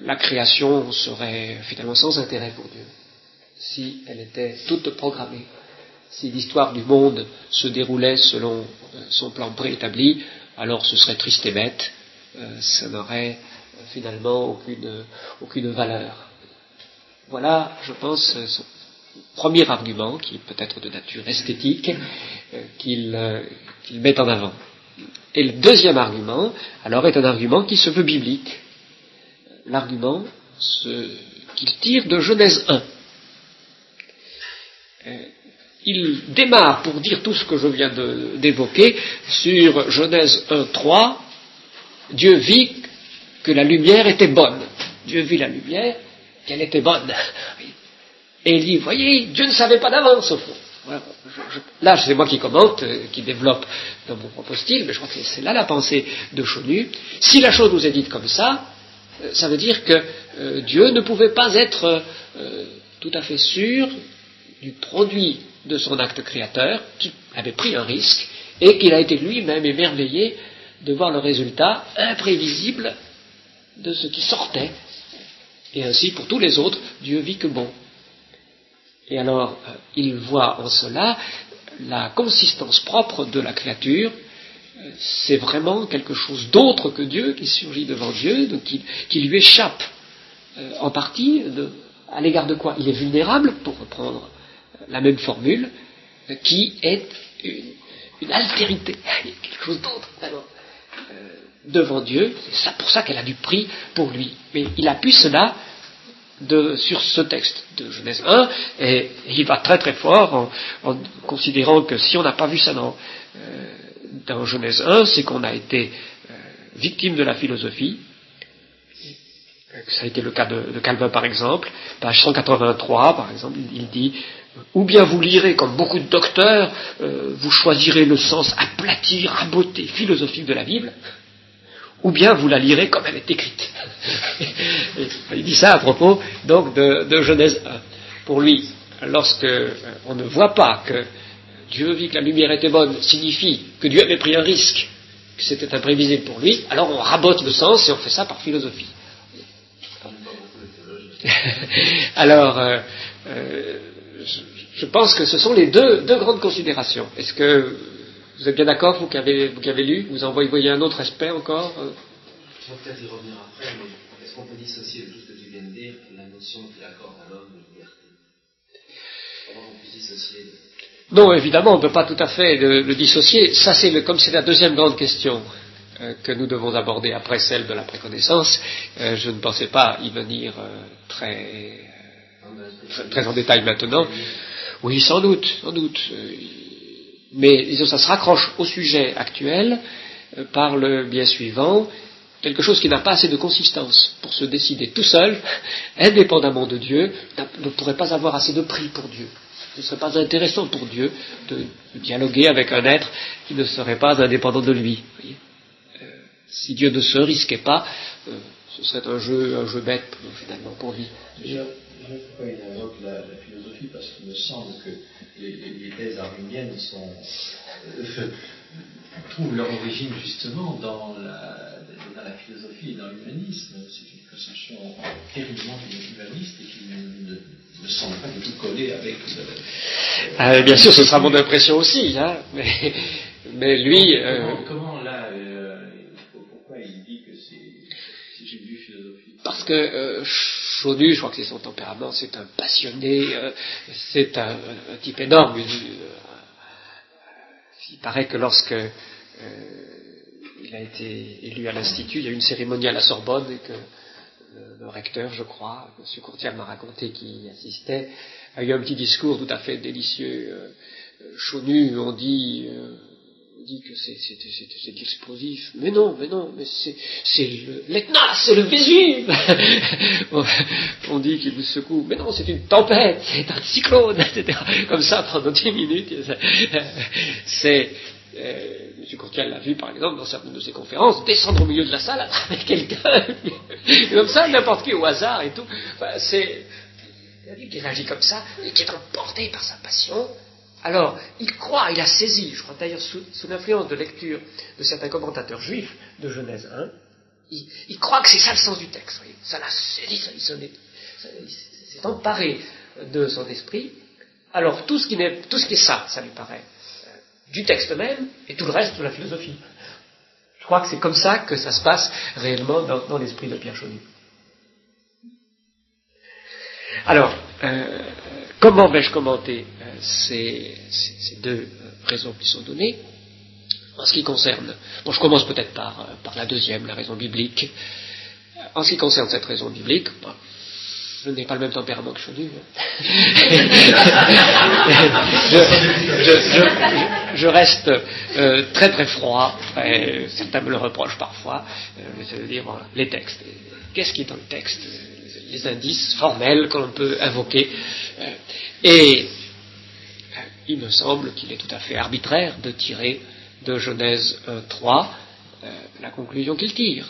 la création serait finalement sans intérêt pour Dieu, si elle était toute programmée, si l'histoire du monde se déroulait selon son plan préétabli, alors ce serait triste et bête, ça n'aurait finalement aucune valeur. Voilà, je pense, son premier argument, qui est peut-être de nature esthétique, qu'il met en avant. Et le deuxième argument, alors, est un argument qui se veut biblique. L'argument qu'il tire de Genèse 1. Il démarre, pour dire tout ce que je viens d'évoquer, sur Genèse 1:3, Dieu vit que la lumière était bonne. Dieu vit la lumière, qu'elle était bonne. Et il dit, voyez, Dieu ne savait pas d'avance, au fond. Voilà, là, c'est moi qui commente, qui développe dans mon propre style, mais je crois que c'est là la pensée de Chaunu. Si la chose nous est dite comme ça, ça veut dire que Dieu ne pouvait pas être tout à fait sûr du produit de son acte créateur, qu'il avait pris un risque, et qu'il a été lui-même émerveillé de voir le résultat imprévisible de ce qui sortait. Et ainsi, pour tous les autres, Dieu vit que bon. Et alors, il voit en cela la consistance propre de la créature. C'est vraiment quelque chose d'autre que Dieu qui surgit devant Dieu, donc qui lui échappe en partie. À l'égard de quoi il est vulnérable, pour reprendre la même formule, qui est une altérité, quelque chose d'autre. Alors, devant Dieu, c'est pour ça qu'elle a du prix pour lui. Mais il appuie cela sur ce texte de Genèse 1, et il va très très fort en considérant que si on n'a pas vu ça dans Genèse 1, c'est qu'on a été victime de la philosophie. Ça a été le cas de Calvin par exemple, page 183 par exemple, il dit ou bien vous lirez comme beaucoup de docteurs, vous choisirez le sens aplati, raboté, philosophique de la Bible, ou bien vous la lirez comme elle est écrite. Il dit ça à propos donc de Genèse 1. Pour lui, lorsque on ne voit pas que Dieu vit que la lumière était bonne, signifie que Dieu avait pris un risque, que c'était imprévisible pour lui, alors on rabote le sens et on fait ça par philosophie. Alors, je pense que ce sont les deux grandes considérations. Est-ce que vous êtes bien d'accord, vous qui avez lu, vous en voyez un autre aspect encore Je vais peut-être y revenir après, mais est-ce qu'on peut dissocier de tout ce que tu viens de dire la notion qu'il accorde à l'homme de liberté? Comment on peut dissocier Non, évidemment, on ne peut pas tout à fait le dissocier. Ça, comme c'est la deuxième grande question que nous devons aborder après celle de la préconnaissance, je ne pensais pas y venir très en détail maintenant. Oui, sans doute. Mais disons, ça se raccroche au sujet actuel par le biais suivant, quelque chose qui n'a pas assez de consistance pour se décider tout seul, indépendamment de Dieu, ne pourrait pas avoir assez de prix pour Dieu. Ce ne serait pas intéressant pour Dieu de dialoguer avec un être qui ne serait pas indépendant de lui. Voyez, si Dieu ne se risquait pas, ce serait un jeu bête finalement pour lui. Pourquoi il invoque la philosophie? Parce qu'il me semble que les thèses arméniennes trouvent leur origine justement dans la philosophie et dans l'humanisme. C'est une conception terriblement humaniste et qui ne me semble pas du tout collée avec bien sûr, ce sera mon impression aussi, hein, mais lui... Comment là, pourquoi il dit que c'est une vue philosophique? Parce que Chaudu, je crois que c'est son tempérament, c'est un passionné, c'est un type énorme. Il paraît que lorsque il a été élu à l'Institut, il y a eu une cérémonie à la Sorbonne et que le recteur, je crois, M. Courtial m'a raconté qu'il y assistait, a eu un petit discours tout à fait délicieux. Chaudu, on dit que c'est explosif. Mais non, mais c'est l'Etna, c'est le Vésuve. On dit qu'il vous secoue. Mais non, c'est une tempête, c'est un cyclone, etc. Comme ça pendant 10 minutes. M. Courtial l'a vu, par exemple, dans certaines de ses conférences, descendre au milieu de la salle avec quelqu'un, comme ça, n'importe qui au hasard et tout. Enfin, c'est la Bible qui réagit comme ça, et qui est emporté par sa passion. Alors, il a saisi, je crois d'ailleurs sous l'influence de lecture de certains commentateurs juifs de Genèse 1, il croit que c'est ça le sens du texte. Voyez. Ça l'a saisi, il s'est emparé de son esprit. Alors, tout ce qui est ça lui paraît du texte même, et tout le reste de la philosophie. Je crois que c'est comme ça que ça se passe réellement dans l'esprit de Pierre Chauny. Alors, comment vais-je commenter ces deux raisons qui sont données en ce qui concerne... Bon, je commence peut-être par la deuxième, la raison biblique. En ce qui concerne cette raison biblique, je n'ai pas le même tempérament que Chauny. Je reste très très froid, certains me le reprochent parfois, c'est-à-dire bon, les textes. Qu'est-ce qui est dans le texte? Les indices formels que l'on peut invoquer. Et il me semble qu'il est tout à fait arbitraire de tirer de Genèse 1.3 la conclusion qu'il tire.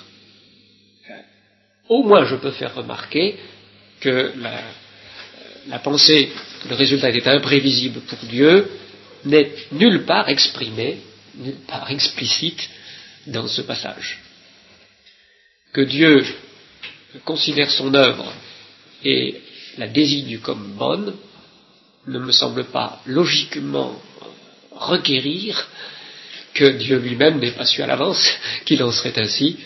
Au moins je peux faire remarquer que la pensée que le résultat était imprévisible pour Dieu n'est nulle part exprimée, nulle part explicite dans ce passage. Que Dieu considère son œuvre et la désigne comme bonne, ne me semble pas logiquement requérir que Dieu lui-même n'ait pas su à l'avance qu'il en serait ainsi,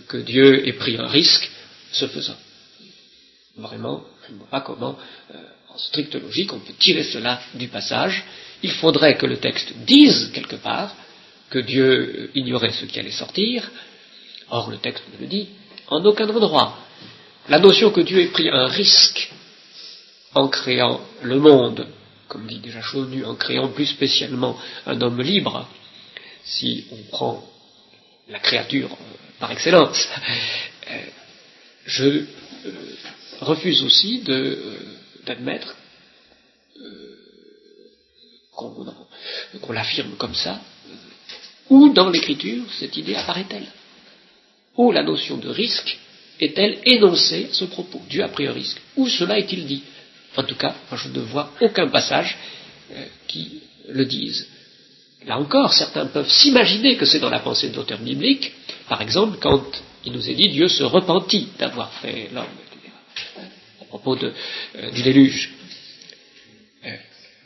que Dieu ait pris un risque ce faisant. Vraiment, je ne vois pas comment, en stricte logique, on peut tirer cela du passage. Il faudrait que le texte dise quelque part que Dieu ignorait ce qui allait sortir. Or, le texte ne le dit en aucun endroit. La notion que Dieu ait pris un risque en créant le monde, comme dit déjà Chaunu, en créant plus spécialement un homme libre, si on prend la créature par excellence, je refuse aussi d'admettre qu'on l'affirme comme ça. Où dans l'écriture cette idée apparaît-elle? Où la notion de risque est-elle énoncée à ce propos? Dieu a pris un risque. Où cela est-il dit? En tout cas, moi je ne vois aucun passage qui le dise. Là encore, certains peuvent s'imaginer que c'est dans la pensée de l'auteur biblique, par exemple quand il nous est dit Dieu se repentit d'avoir fait l'homme, etc., à propos du déluge.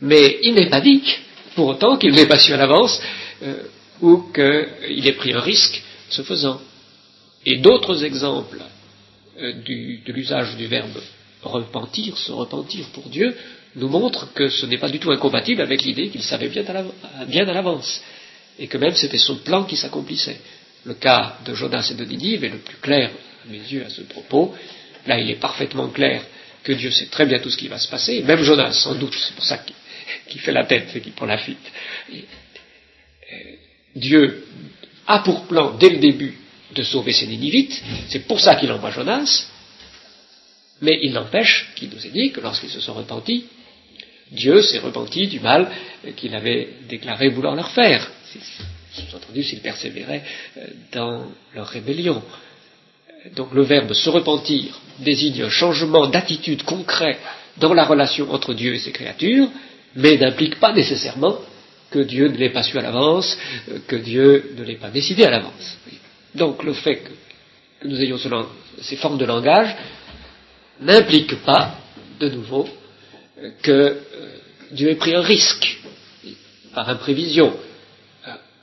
Mais il n'est pas dit, pour autant, qu'il n'ait pas su à l'avance ou qu'il ait pris un risque ce faisant. Et d'autres exemples de l'usage du verbe repentir, se repentir pour Dieu, nous montrent que ce n'est pas du tout incompatible avec l'idée qu'il savait bien à l'avance, et que même c'était son plan qui s'accomplissait. Le cas de Jonas et de Ninive est le plus clair à mes yeux à ce propos. Là, il est parfaitement clair que Dieu sait très bien tout ce qui va se passer, et même Jonas, sans doute, c'est pour ça qu'il fait la tête et qu'il prend la fuite. Dieu a pour plan, dès le début, de sauver ses Ninivites, c'est pour ça qu'il envoie Jonas, mais il n'empêche qu'il nous ait dit que lorsqu'ils se sont repentis, Dieu s'est repenti du mal qu'il avait déclaré vouloir leur faire, sous-entendu s'ils persévéraient dans leur rébellion. Donc le verbe se repentir désigne un changement d'attitude concret dans la relation entre Dieu et ses créatures, mais n'implique pas nécessairement que Dieu ne l'ait pas su à l'avance, que Dieu ne l'ait pas décidé à l'avance. Donc le fait que nous ayons ces formes de langage n'implique pas, de nouveau, que Dieu ait pris un risque par imprévision.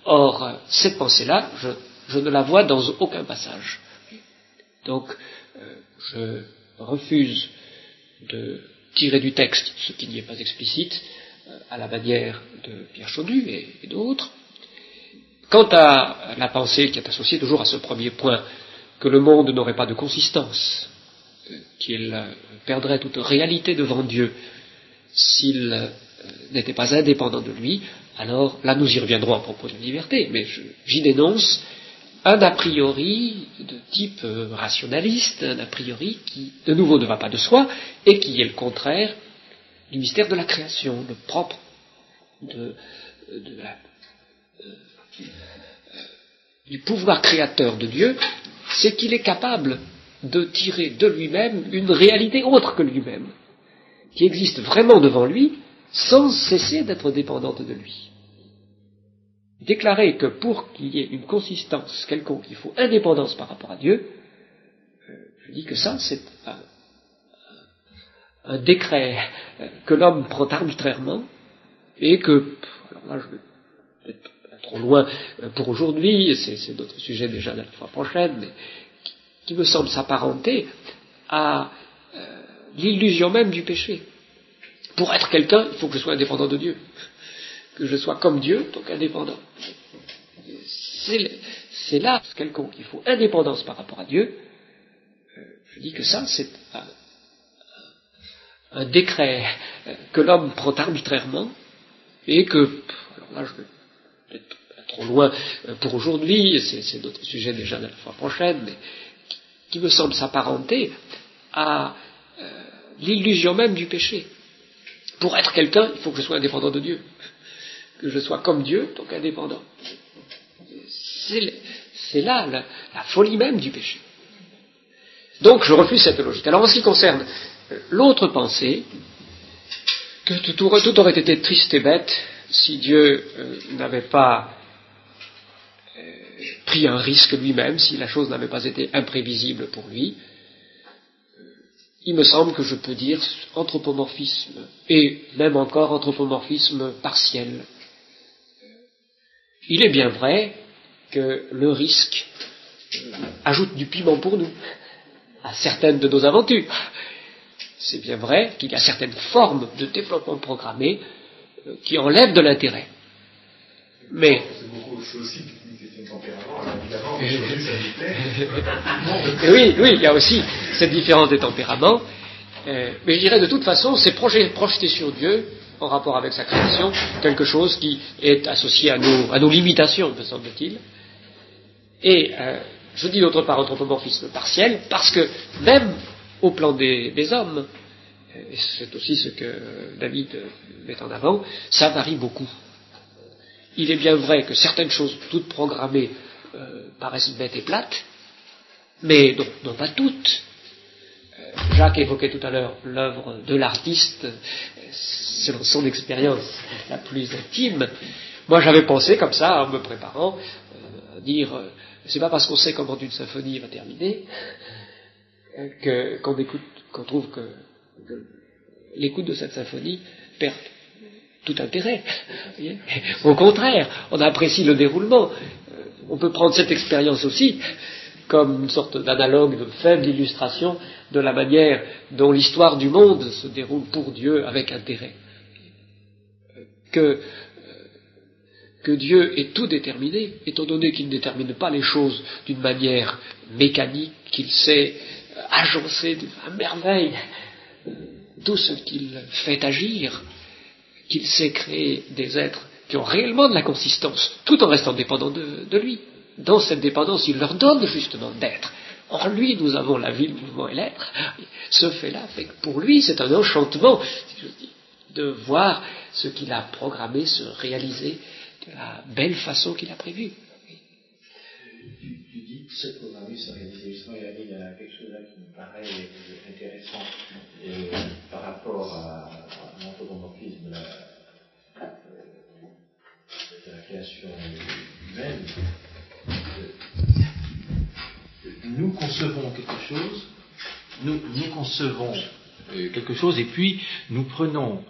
Or, cette pensée-là, je ne la vois dans aucun passage. Donc, je refuse de tirer du texte ce qui n'y est pas explicite, à la manière de Pierre Chaunu et d'autres. Quant à la pensée qui est associée toujours à ce premier point, que le monde n'aurait pas de consistance, qu'il perdrait toute réalité devant Dieu s'il n'était pas indépendant de lui, alors là nous y reviendrons à propos de la liberté, mais j'y dénonce un a priori de type rationaliste, un a priori qui de nouveau ne va pas de soi et qui est le contraire du mystère de la création, le propre du pouvoir créateur de Dieu, c'est qu'il est capable de tirer de lui-même une réalité autre que lui-même, qui existe vraiment devant lui, sans cesser d'être dépendante de lui. Déclarer que pour qu'il y ait une consistance quelconque, il faut indépendance par rapport à Dieu, je dis que ça, c'est un décret que l'homme prend arbitrairement, et que, alors là, je vais peut-être trop loin pour aujourd'hui, c'est notre sujet déjà de la fois prochaine, mais qui me semble s'apparenter à l'illusion même du péché. Pour être quelqu'un, il faut que je sois indépendant de Dieu. Que je sois comme Dieu, donc indépendant. C'est là, quelconque, il faut indépendance par rapport à Dieu. Je dis que ça, c'est un décret que l'homme prend arbitrairement, et que, alors là, je vais peut-être trop loin pour aujourd'hui, c'est notre sujet déjà de la fois prochaine, mais qui me semble s'apparenter à l'illusion même du péché. Pour être quelqu'un, il faut que je sois indépendant de Dieu. Que je sois comme Dieu, donc indépendant. C'est là la folie même du péché. Donc je refuse cette logique. Alors en ce qui concerne l'autre pensée, que tout aurait été triste et bête si Dieu n'avait pas pris un risque lui-même, si la chose n'avait pas été imprévisible pour lui, il me semble que je peux dire anthropomorphisme, et même encore anthropomorphisme partiel. Il est bien vrai que le risque ajoute du piment pour nous à certaines de nos aventures. C'est bien vrai qu'il y a certaines formes de développement programmé qui enlèvent de l'intérêt. Mais c'est beaucoup aussi une question de tempérament, alors évidemment, oui, il y a aussi cette différence des tempéraments, mais je dirais de toute façon, c'est projeter sur Dieu, en rapport avec sa création, quelque chose qui est associé à nos limitations, me semble-t-il. Et je dis d'autre part anthropomorphisme partiel, parce que même au plan des hommes, et c'est aussi ce que David met en avant, ça varie beaucoup. Il est bien vrai que certaines choses toutes programmées paraissent bêtes et plates, mais non pas toutes. Jacques évoquait tout à l'heure l'œuvre de l'artiste selon son expérience la plus intime. Moi j'avais pensé comme ça, en me préparant, à dire c'est pas parce qu'on sait comment une symphonie va terminer qu'on trouve que l'écoute de cette symphonie perd tout intérêt. Au contraire, on apprécie le déroulement. On peut prendre cette expérience aussi comme une sorte d'analogue, de faible illustration de la manière dont l'histoire du monde se déroule pour Dieu avec intérêt. Que Dieu est tout déterminé, étant donné qu'il ne détermine pas les choses d'une manière mécanique, qu'il sait agencer à merveille tout ce qu'il fait agir, qu'il sait créer des êtres qui ont réellement de la consistance, tout en restant dépendants de lui. Dans cette dépendance, il leur donne justement d'être. En lui, nous avons la vie, le mouvement et l'être. Ce fait-là fait que pour lui, c'est un enchantement, si je dis, de voir ce qu'il a programmé se réaliser de la belle façon qu'il a prévue. Tu dis que ce programme se réaliser. Justement, il y a quelque chose là qui me paraît intéressant par rapport à l'anthropomorphisme de la création humaine. Nous concevons quelque chose, et puis nous prenons,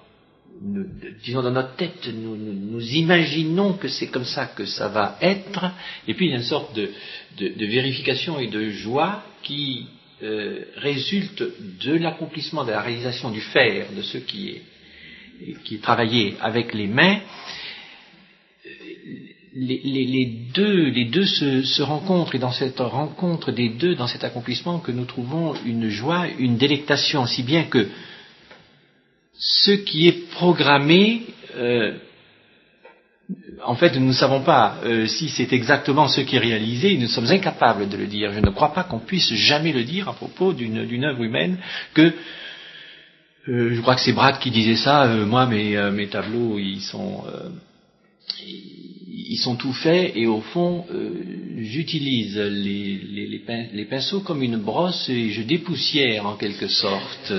disons dans notre tête, nous imaginons que c'est comme ça que ça va être, et puis il y a une sorte de vérification et de joie qui résulte de l'accomplissement, de la réalisation du faire, de ce qui est travaillé avec les mains. Les deux se rencontrent, et dans cette rencontre des deux, dans cet accomplissement, que nous trouvons une joie, une délectation, si bien que ce qui est programmé, en fait, nous ne savons pas si c'est exactement ce qui est réalisé, nous sommes incapables de le dire. Je ne crois pas qu'on puisse jamais le dire à propos d'une œuvre humaine, que je crois que c'est Braque qui disait ça, moi mes tableaux, ils sont tout faits, et au fond, j'utilise les pinceaux comme une brosse et je dépoussière en quelque sorte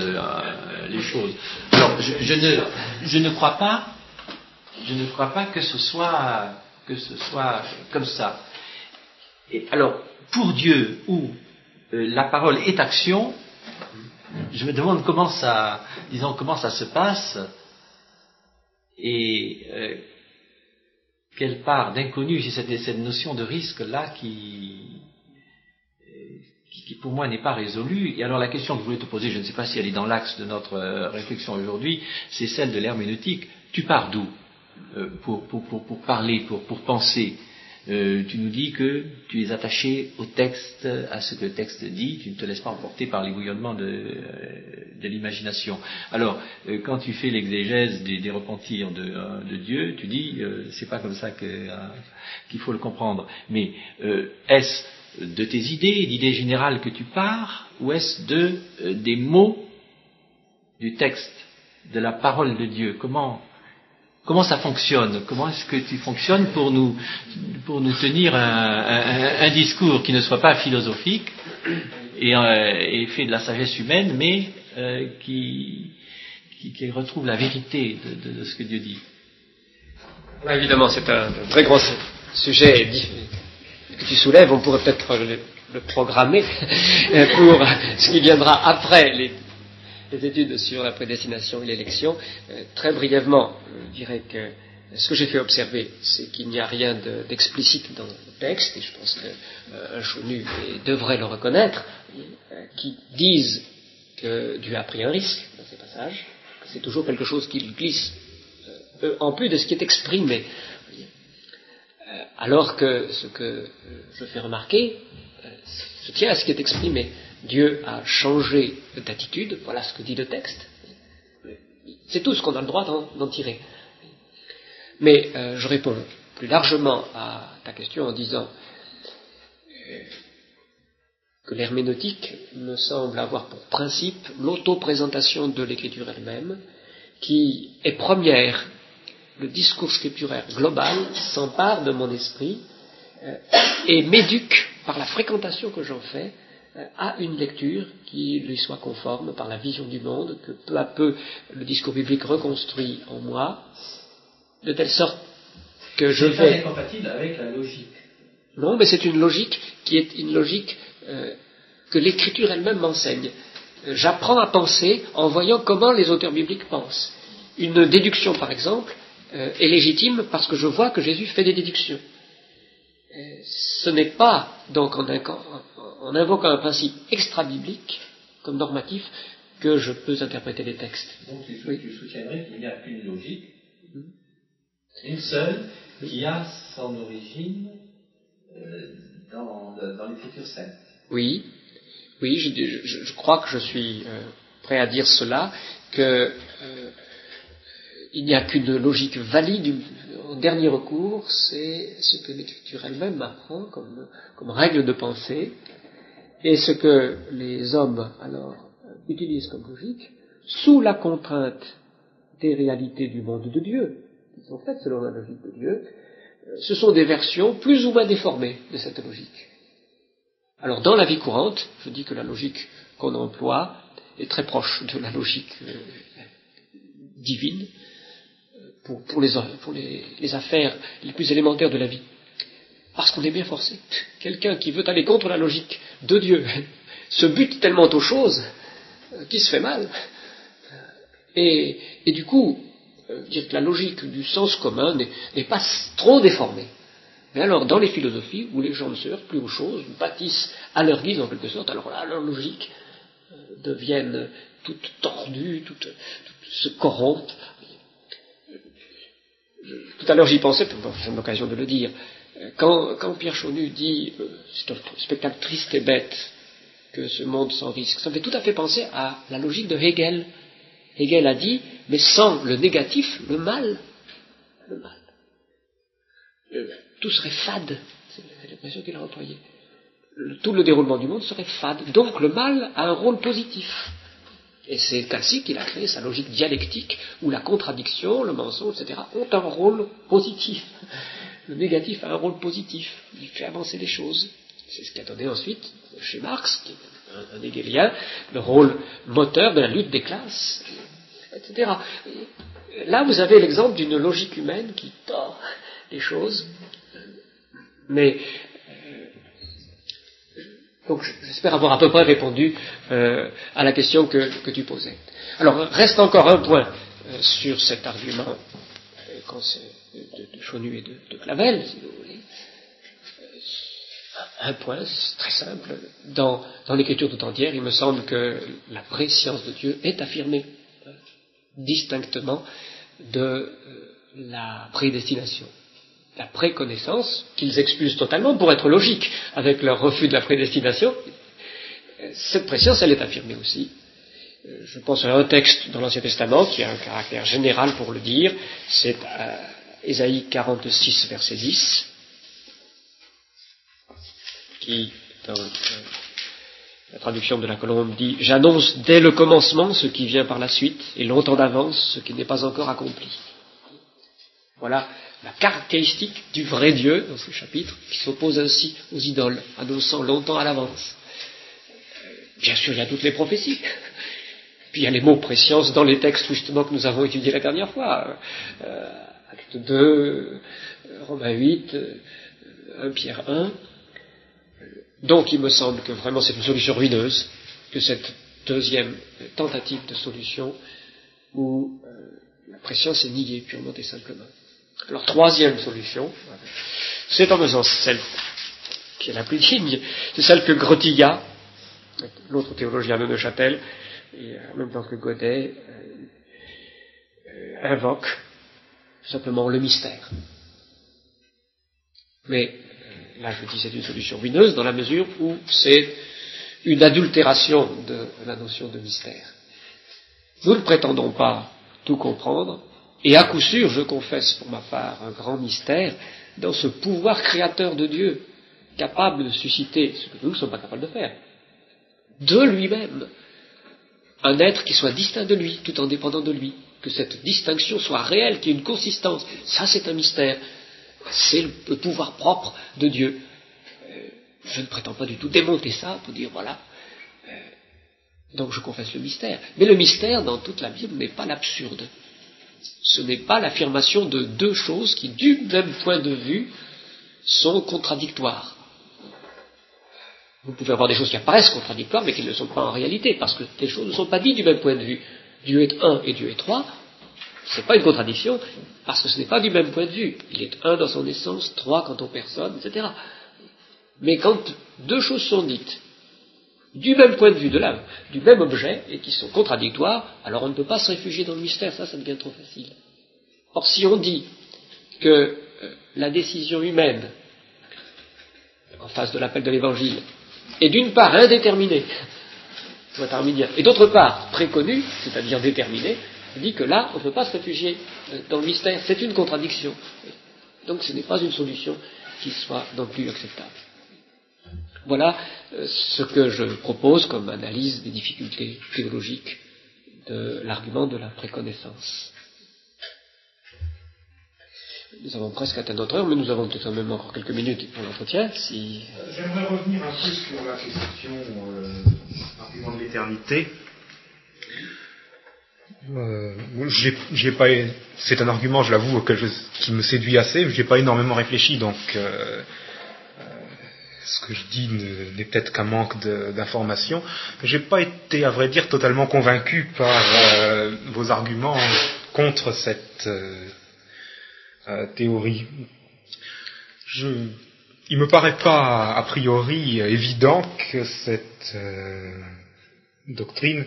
les choses. Alors, je ne crois pas que ce soit comme ça. Et alors, pour Dieu, où la parole est action, je me demande comment ça se passe, et quelle part d'inconnu, c'est cette notion de risque-là qui pour moi n'est pas résolue. Et alors la question que je voulais te poser, je ne sais pas si elle est dans l'axe de notre réflexion aujourd'hui, c'est celle de l'herméneutique. Tu pars d'où pour parler, pour penser? Tu nous dis que tu es attaché au texte, à ce que le texte dit, tu ne te laisses pas emporter par les bouillonnements de l'imagination. Alors, quand tu fais l'exégèse des repentirs de Dieu, tu dis, c'est pas comme ça qu'il faut le comprendre. Mais est-ce de tes d'idées générales que tu pars, ou est-ce des mots du texte, de la parole de Dieu? Comment ça fonctionne? Comment est-ce que tu fonctionnes pour nous tenir un discours qui ne soit pas philosophique et fait de la sagesse humaine, mais qui retrouve la vérité de ce que Dieu dit? Là, évidemment, c'est un très grand sujet que tu soulèves. On pourrait peut-être le programmer pour ce qui viendra après les études sur la prédestination et l'élection. Très brièvement, je dirais que ce que j'ai fait observer, c'est qu'il n'y a rien d'explicite dans le texte, et je pense qu'un Chonu devrait le reconnaître, qui disent que Dieu a pris un risque dans ces passages, que c'est toujours quelque chose qui glisse en plus de ce qui est exprimé. Alors que ce que je fais remarquer se tient à ce qui est exprimé. Dieu a changé d'attitude, voilà ce que dit le texte. C'est tout ce qu'on a le droit d'en tirer. Mais je réponds plus largement à ta question en disant que l'herméneutique me semble avoir pour principe l'auto-présentation de l'écriture elle-même, qui est première. Le discours scripturaire global s'empare de mon esprit et m'éduque par la fréquentation que j'en fais à une lecture qui lui soit conforme par la vision du monde que peu à peu le discours biblique reconstruit en moi, de telle sorte que je vais... C'est incompatible avec la logique. Non, mais c'est une logique qui est une logique que l'écriture elle-même m'enseigne. J'apprends à penser en voyant comment les auteurs bibliques pensent. Une déduction, par exemple, est légitime parce que je vois que Jésus fait des déductions. Ce n'est pas, donc, en invoquant un principe extra-biblique, comme normatif, que je peux interpréter les textes. Donc tu soutiendrais qu'il n'y a qu'une logique, une seule, qui a son origine dans l'écriture sainte. Oui, je crois que je suis prêt à dire cela, que il n'y a qu'une logique valide, en dernier recours, c'est ce que l'écriture elle-même m'apprend comme règle de pensée, et ce que les hommes alors utilisent comme logique, sous la contrainte des réalités du monde de Dieu, qui sont faites selon la logique de Dieu, ce sont des versions plus ou moins déformées de cette logique. Alors dans la vie courante, je dis que la logique qu'on emploie est très proche de la logique divine, pour les affaires les plus élémentaires de la vie. Parce qu'on est bien forcé. Quelqu'un qui veut aller contre la logique de Dieu se bute tellement aux choses qu'il se fait mal. Et du coup, dire que la logique du sens commun n'est pas trop déformée. Mais alors, dans les philosophies, où les gens ne se heurtent plus aux choses, bâtissent à leur guise en quelque sorte, alors là, leur logique deviennent toutes tordues, toutes se corrompent. Tout à l'heure j'y pensais, j'ai l'occasion de le dire, quand Pierre Chonu dit c'est un spectacle triste et bête que ce monde sans risque, ça me fait tout à fait penser à la logique de Hegel. Hegel a dit, mais sans le négatif, le mal, tout serait fade, c'est l'expression qu'il a employée. Tout le déroulement du monde serait fade, donc le mal a un rôle positif. Et c'est ainsi qu'il a créé sa logique dialectique, où la contradiction, le mensonge, etc., ont un rôle positif. Le négatif a un rôle positif. Il fait avancer les choses. C'est ce qui a donné ensuite, chez Marx, qui est un hegelien, le rôle moteur de la lutte des classes, etc. Là, vous avez l'exemple d'une logique humaine qui tord les choses. Mais... donc j'espère avoir à peu près répondu à la question que tu posais. Alors, reste encore un point sur cet argument de Chonu et de Clavel, si vous voulez. Un point, c'est très simple. Dans l'écriture tout entière, il me semble que la préscience de Dieu est affirmée distinctement de la prédestination. La préconnaissance, qu'ils excusent totalement pour être logiques avec leur refus de la prédestination, cette préscience, elle est affirmée aussi. Je pense à un texte dans l'Ancien Testament qui a un caractère général pour le dire, c'est Ésaïe 46, verset 10, qui, dans la traduction de la Colombe, dit « J'annonce dès le commencement ce qui vient par la suite, et longtemps d'avance ce qui n'est pas encore accompli. » Voilà la caractéristique du vrai Dieu dans ce chapitre, qui s'oppose ainsi aux idoles, annonçant longtemps à l'avance. Bien sûr, il y a toutes les prophéties. Puis il y a les mots préscience dans les textes justement que nous avons étudiés la dernière fois. Acte 2, Romains 8, 1 Pierre 1. Donc il me semble que vraiment c'est une solution ruineuse, que cette deuxième tentative de solution où la préscience est niée purement et simplement. Alors, troisième solution, c'est en faisant celle qui est la plus digne, c'est celle que Grotilla, l'autre théologien de Neuchâtel, et en même temps que Godet, invoque tout simplement le mystère. Mais là je dis c'est une solution ruineuse dans la mesure où c'est une adultération de la notion de mystère. Nous ne prétendons pas tout comprendre, et à coup sûr, je confesse pour ma part un grand mystère dans ce pouvoir créateur de Dieu, capable de susciter ce que nous ne sommes pas capables de faire, de lui-même, un être qui soit distinct de lui, tout en dépendant de lui, que cette distinction soit réelle, qu'il y ait une consistance. Ça, c'est un mystère. C'est le pouvoir propre de Dieu. Je ne prétends pas du tout démonter ça pour dire, voilà, donc je confesse le mystère. Mais le mystère, dans toute la Bible, n'est pas l'absurde. Ce n'est pas l'affirmation de deux choses qui, du même point de vue, sont contradictoires. Vous pouvez avoir des choses qui apparaissent contradictoires, mais qui ne le sont pas en réalité, parce que les choses ne sont pas dites du même point de vue. Dieu est un et Dieu est trois, ce n'est pas une contradiction, parce que ce n'est pas du même point de vue. Il est un dans son essence, trois quant aux personnes, etc. Mais quand deux choses sont dites, du même point de vue, du même objet, et qui sont contradictoires, alors on ne peut pas se réfugier dans le mystère, ça devient trop facile. Or, si on dit que la décision humaine, en face de l'appel de l'Évangile, est d'une part indéterminée, et d'autre part préconnue, c'est-à-dire déterminée, on dit que là, on ne peut pas se réfugier dans le mystère, c'est une contradiction. Donc ce n'est pas une solution qui soit non plus acceptable. Voilà ce que je propose comme analyse des difficultés théologiques de l'argument de la préconnaissance. Nous avons presque atteint notre heure, mais nous avons peut-être même encore quelques minutes pour l'entretien. Si... J'aimerais revenir un peu sur la question argument de l'éternité. J'ai pas, c'est un argument, je l'avoue, qui me séduit assez. J'ai pas énormément réfléchi, donc ce que je dis n'est peut-être qu'un manque d'informations. J'ai pas été, à vrai dire, totalement convaincu par vos arguments contre cette théorie. Il me paraît pas a priori évident que cette doctrine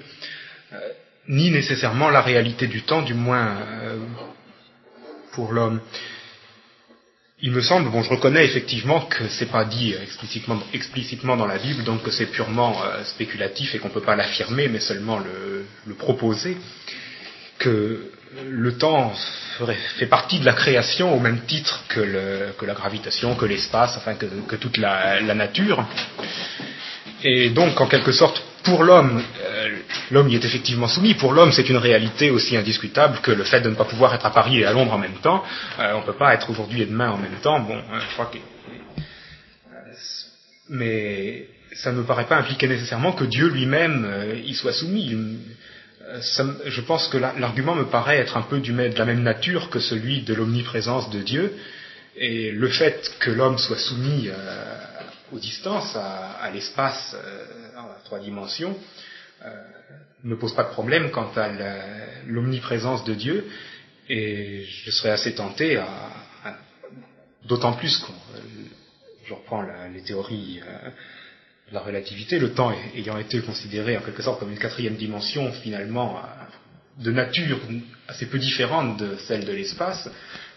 nie nécessairement la réalité du temps, du moins pour l'homme. Il me semble, je reconnais effectivement que c'est pas dit explicitement dans la Bible, donc que c'est purement spéculatif et qu'on peut pas l'affirmer, mais seulement le proposer, que le temps fait partie de la création au même titre que la gravitation, que l'espace, enfin que toute la nature. Et donc, en quelque sorte, pour l'homme, l'homme y est effectivement soumis. Pour l'homme, c'est une réalité aussi indiscutable que le fait de ne pas pouvoir être à Paris et à Londres en même temps. On ne peut pas être aujourd'hui et demain en même temps. Je crois que... mais ça ne me paraît pas impliquer nécessairement que Dieu lui-même y soit soumis. Je pense que l'argument me paraît être un peu de la même nature que celui de l'omniprésence de Dieu, et le fait que l'homme soit soumis aux distances, à l'espace, à 3 dimensions, ne pose pas de problème quant à l'omniprésence de Dieu, et je serais assez tenté d'autant plus je reprends les théories de la relativité, le temps ayant été considéré en quelque sorte comme une 4e dimension finalement de nature assez peu différente de celle de l'espace,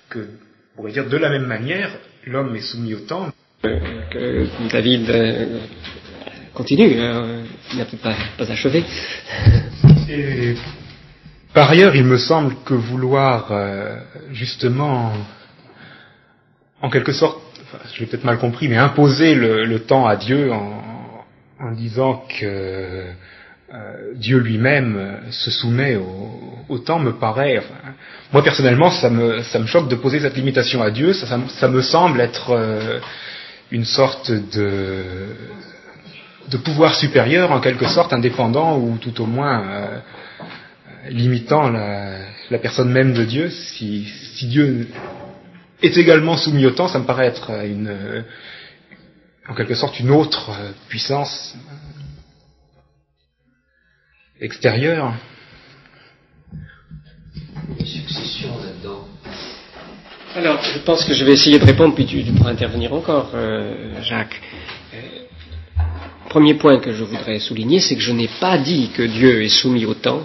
que, on pourrait dire, de la même manière, l'homme est soumis au temps. Que David continue, il n'a peut-être pas achevé. Et par ailleurs, il me semble que vouloir justement, en quelque sorte, je l'ai peut-être mal compris, mais imposer le temps à Dieu en disant que Dieu lui-même se soumet au temps me paraît... moi personnellement, ça me choque de poser cette limitation à Dieu, ça me semble être une sorte de pouvoir supérieur, en quelque sorte indépendant, ou tout au moins limitant la personne même de Dieu. Si Dieu est également soumis au temps, ça me paraît être en quelque sorte une autre puissance. extérieure. Une succession là-dedans. Alors, je pense que je vais essayer de répondre, puis tu pourras intervenir encore, Jacques. Premier point que je voudrais souligner, c'est que je n'ai pas dit que Dieu est soumis au temps.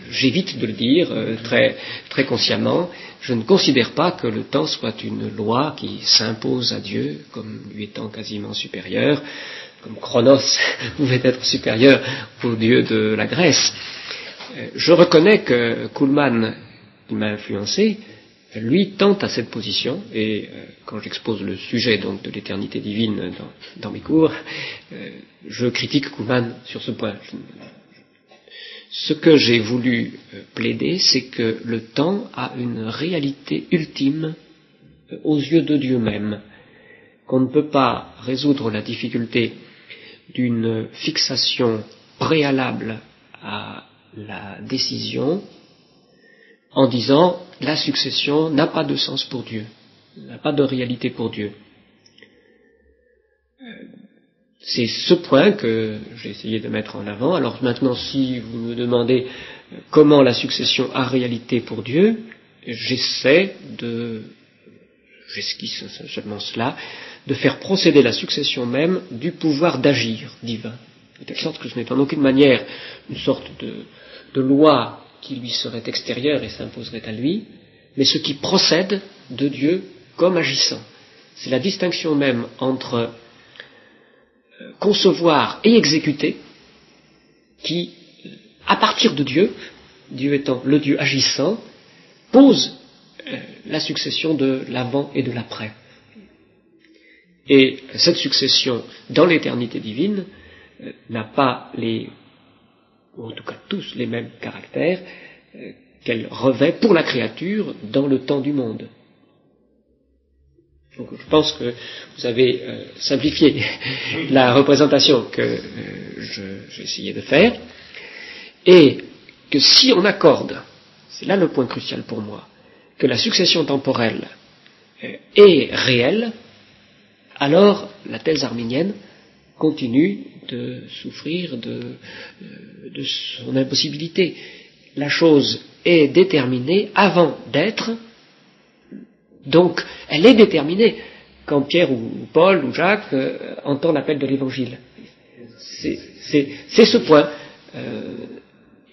J'évite de le dire très, très consciemment. Je ne considère pas que le temps soit une loi qui s'impose à Dieu comme lui étant quasiment supérieur, comme Chronos pouvait être supérieur au dieu de la Grèce. Je reconnais que Kuhlmann, qui m'a influencé, lui tente à cette position, et quand j'expose le sujet donc de l'éternité divine dans mes cours, je critique Kuhlmann sur ce point. Ce que j'ai voulu plaider, c'est que le temps a une réalité ultime aux yeux de Dieu même, qu'on ne peut pas résoudre la difficulté d'une fixation préalable à la décision en disant la succession n'a pas de sens pour Dieu, n'a pas de réalité pour Dieu. C'est ce point que j'ai essayé de mettre en avant. Alors maintenant, si vous me demandez comment la succession a réalité pour Dieu, j'esquisse seulement cela, de faire procéder la succession même du pouvoir d'agir divin. De telle sorte que ce n'est en aucune manière une sorte de loi qui lui serait extérieure et s'imposerait à lui, mais ce qui procède de Dieu comme agissant. C'est la distinction même entre concevoir et exécuter qui, à partir de Dieu, Dieu étant le Dieu agissant, pose la succession de l'avant et de l'après. Et cette succession dans l'éternité divine n'a pas ou en tout cas tous les mêmes caractères qu'elle revêt pour la créature dans le temps du monde. Donc je pense que vous avez simplifié la représentation que j'ai essayé de faire, et que si on accorde, c'est là le point crucial pour moi, que la succession temporelle est réelle, alors la thèse arminienne continue de souffrir de son impossibilité. La chose est déterminée avant d'être, donc elle est déterminée quand Pierre ou Paul ou Jacques entendent l'appel de l'Évangile. C'est ce point.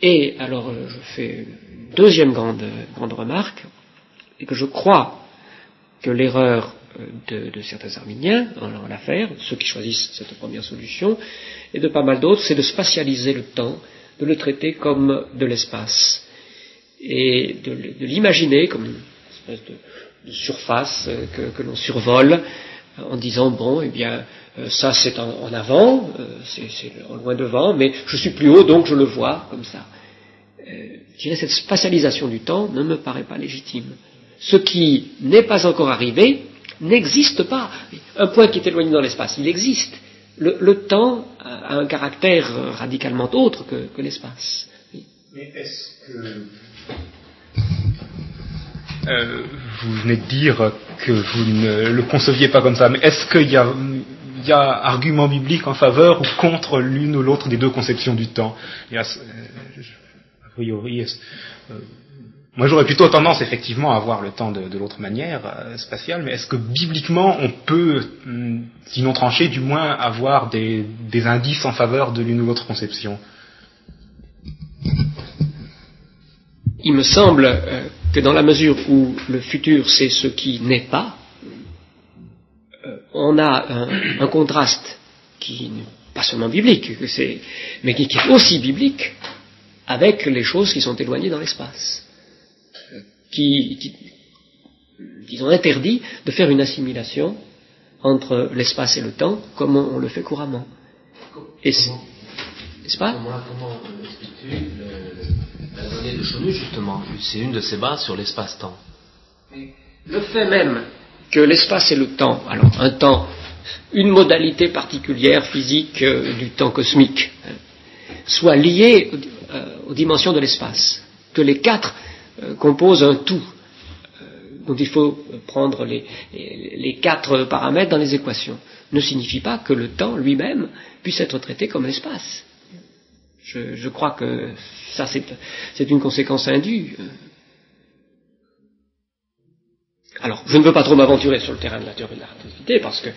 Et alors je fais une deuxième grande remarque, et que je crois que l'erreur de certains arminiens en l'affaire, ceux qui choisissent cette première solution, et de pas mal d'autres, c'est de spatialiser le temps, de le traiter comme de l'espace, et de l'imaginer comme une espèce de surface que l'on survole, en disant, bon, eh bien, ça c'est en avant, c'est en loin devant, mais je suis plus haut, donc je le vois, comme ça. Je dirais, cette spatialisation du temps ne me paraît pas légitime. Ce qui n'est pas encore arrivé n'existe pas. Un point qui est éloigné dans l'espace, il existe. Le temps a un caractère radicalement autre que l'espace. Mais est-ce que vous venez de dire que vous ne le conceviez pas comme ça, mais est-ce qu'il y a argument biblique en faveur ou contre l'une ou l'autre des deux conceptions du temps? A priori, moi j'aurais plutôt tendance effectivement à voir le temps de l'autre manière, spatiale, mais est-ce que bibliquement on peut, sinon trancher, du moins avoir des indices en faveur de l'une ou l'autre conception? Il me semble que dans la mesure où le futur c'est ce qui n'est pas, on a un contraste qui n'est pas seulement biblique, mais qui est aussi biblique avec les choses qui sont éloignées dans l'espace, qui disons, interdit de faire une assimilation entre l'espace et le temps comme on le fait couramment. N'est-ce pas? Comment expliques-tu la donnée de Chonu, justement? C'est une de ses bases sur l'espace-temps. Le fait même que l'espace et le temps, alors un temps, une modalité particulière physique du temps cosmique, soit liés aux dimensions de l'espace, que les quatre composent un tout, dont il faut prendre les quatre paramètres dans les équations, ne signifie pas que le temps lui-même puisse être traité comme l'espace. Je crois que ça c'est une conséquence indue. Alors, je ne veux pas trop m'aventurer sur le terrain de la théorie de la relativité, parce que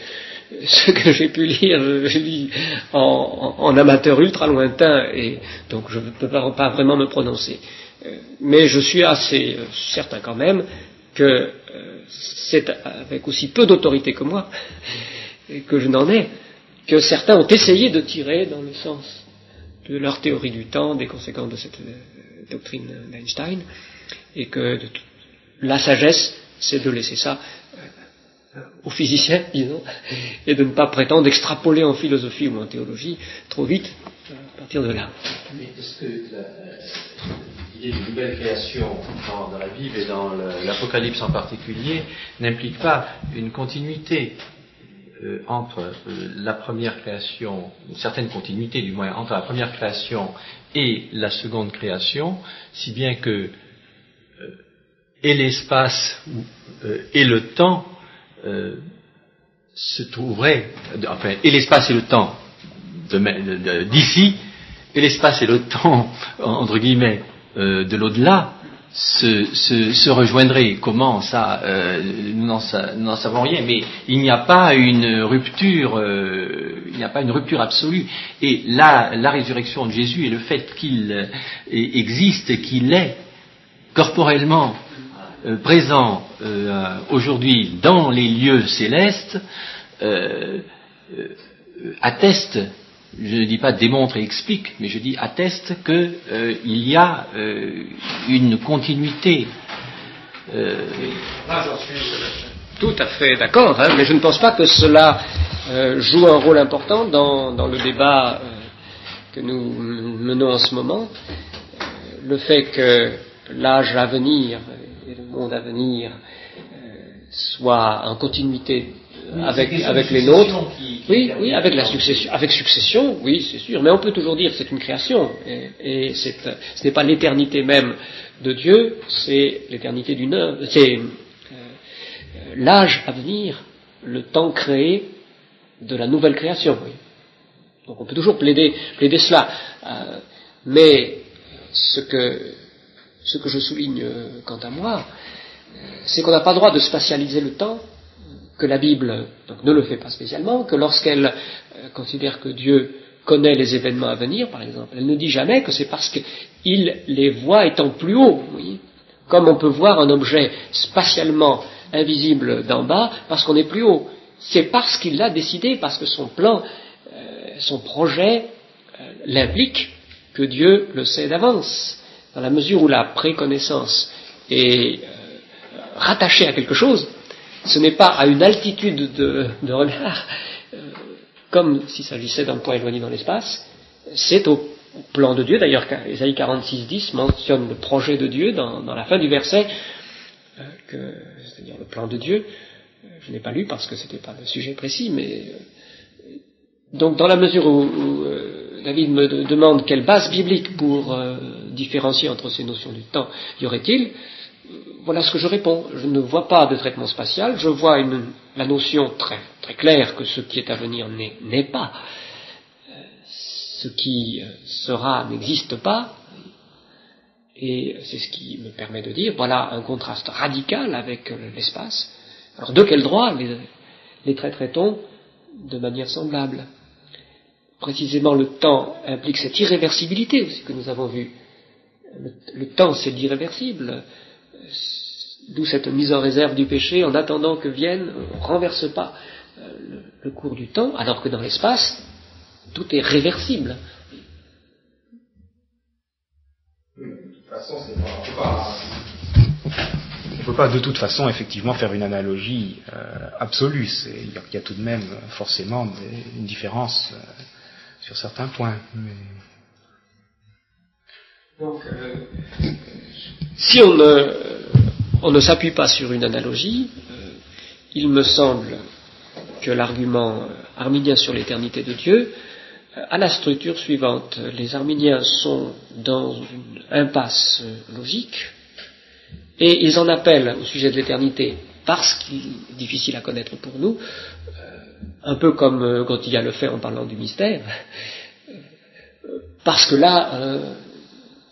ce que j'ai pu lire, je lis en amateur ultra lointain, et donc je ne peux pas vraiment me prononcer. Mais je suis assez certain quand même que c'est avec aussi peu d'autorité que moi, et que je n'en ai, que certains ont essayé de tirer dans le sens de leur théorie du temps des conséquences de cette doctrine d'Einstein, et que la sagesse, c'est de laisser ça aux physiciens, disons, et de ne pas prétendre extrapoler en philosophie ou en théologie trop vite à partir de là. Mais est-ce que l'idée d'une nouvelle création dans la Bible et dans l'Apocalypse en particulier n'implique pas une continuité entre la première création, une certaine continuité du moins, entre la première création et la seconde création, si bien que et l'espace et le temps se trouveraient, enfin, et l'espace et le temps d'ici, et l'espace et le temps, entre guillemets, de l'au-delà, se rejoindraient. Comment ça, nous n'en savons rien, mais il n'y a pas une rupture, absolue. Et la résurrection de Jésus et le fait qu'il existe, qu'il est corporellement présent aujourd'hui dans les lieux célestes, atteste, je ne dis pas démontre et explique, mais je dis atteste qu'il y a une continuité. Là, j'en suis tout à fait d'accord, mais je ne pense pas que cela joue un rôle important dans le débat que nous menons en ce moment. Le fait que l'âge à venir et le monde à venir soit en continuité avec les nôtres. Oui, avec la succession. Avec succession, oui, c'est sûr. Mais on peut toujours dire que c'est une création. Et ce n'est pas l'éternité même de Dieu, c'est l'éternité d'une œuvre. C'est l'âge à venir, le temps créé de la nouvelle création. Oui. Donc on peut toujours plaider cela. Mais ce que je souligne quant à moi, c'est qu'on n'a pas le droit de spatialiser le temps, que la Bible donc, ne le fait pas spécialement, que lorsqu'elle considère que Dieu connaît les événements à venir, par exemple, elle ne dit jamais que c'est parce qu'il les voit étant plus haut, vous voyez. Comme on peut voir un objet spatialement invisible d'en bas parce qu'on est plus haut. C'est parce qu'il l'a décidé, parce que son plan, son projet l'implique, que Dieu le sait d'avance. Dans la mesure où la préconnaissance est rattachée à quelque chose, ce n'est pas à une altitude de regard, comme s'il s'agissait d'un point éloigné dans l'espace, c'est au plan de Dieu. D'ailleurs, Ésaïe 46:10 mentionne le projet de Dieu dans la fin du verset, c'est-à-dire le plan de Dieu. Je n'ai pas lu parce que ce n'était pas le sujet précis, mais donc dans la mesure où David me demande quelle base biblique pour différencier entre ces notions du temps y aurait-il, voilà ce que je réponds. Je ne vois pas de traitement spatial, je vois la notion très, très claire que ce qui est à venir n'est pas. Ce qui sera n'existe pas, et c'est ce qui me permet de dire, voilà un contraste radical avec l'espace. Alors de quel droit les traiterait-on de manière semblable? Précisément le temps implique cette irréversibilité aussi que nous avons vu. Le temps c'est l'irréversible, d'où cette mise en réserve du péché, en attendant que vienne, on ne renverse pas le cours du temps, alors que dans l'espace, tout est réversible. De toute façon, on ne peut pas de toute façon effectivement faire une analogie absolue. Il y a tout de même forcément une différence sur certains points. Mais... Donc, si on ne s'appuie pas sur une analogie, il me semble que l'argument arminien sur l'éternité de Dieu a la structure suivante. Les arminiens sont dans une impasse logique et ils en appellent au sujet de l'éternité parce qu'il est difficile à connaître pour nous, un peu comme Grotilla le fait en parlant du mystère, parce que là,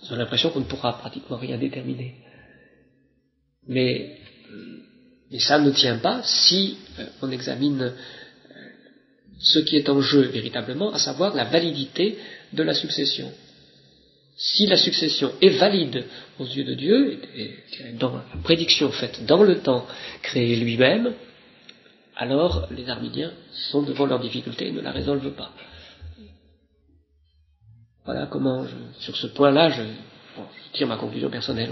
ils ont l'impression qu'on ne pourra pratiquement rien déterminer. Mais ça ne tient pas si on examine ce qui est en jeu véritablement, à savoir la validité de la succession. Si la succession est valide aux yeux de Dieu, et dans la prédiction faite dans le temps créé lui-même, alors les arminiens sont devant leurs difficultés et ne la résolvent pas. Voilà comment, sur ce point-là, je tire ma conclusion personnelle.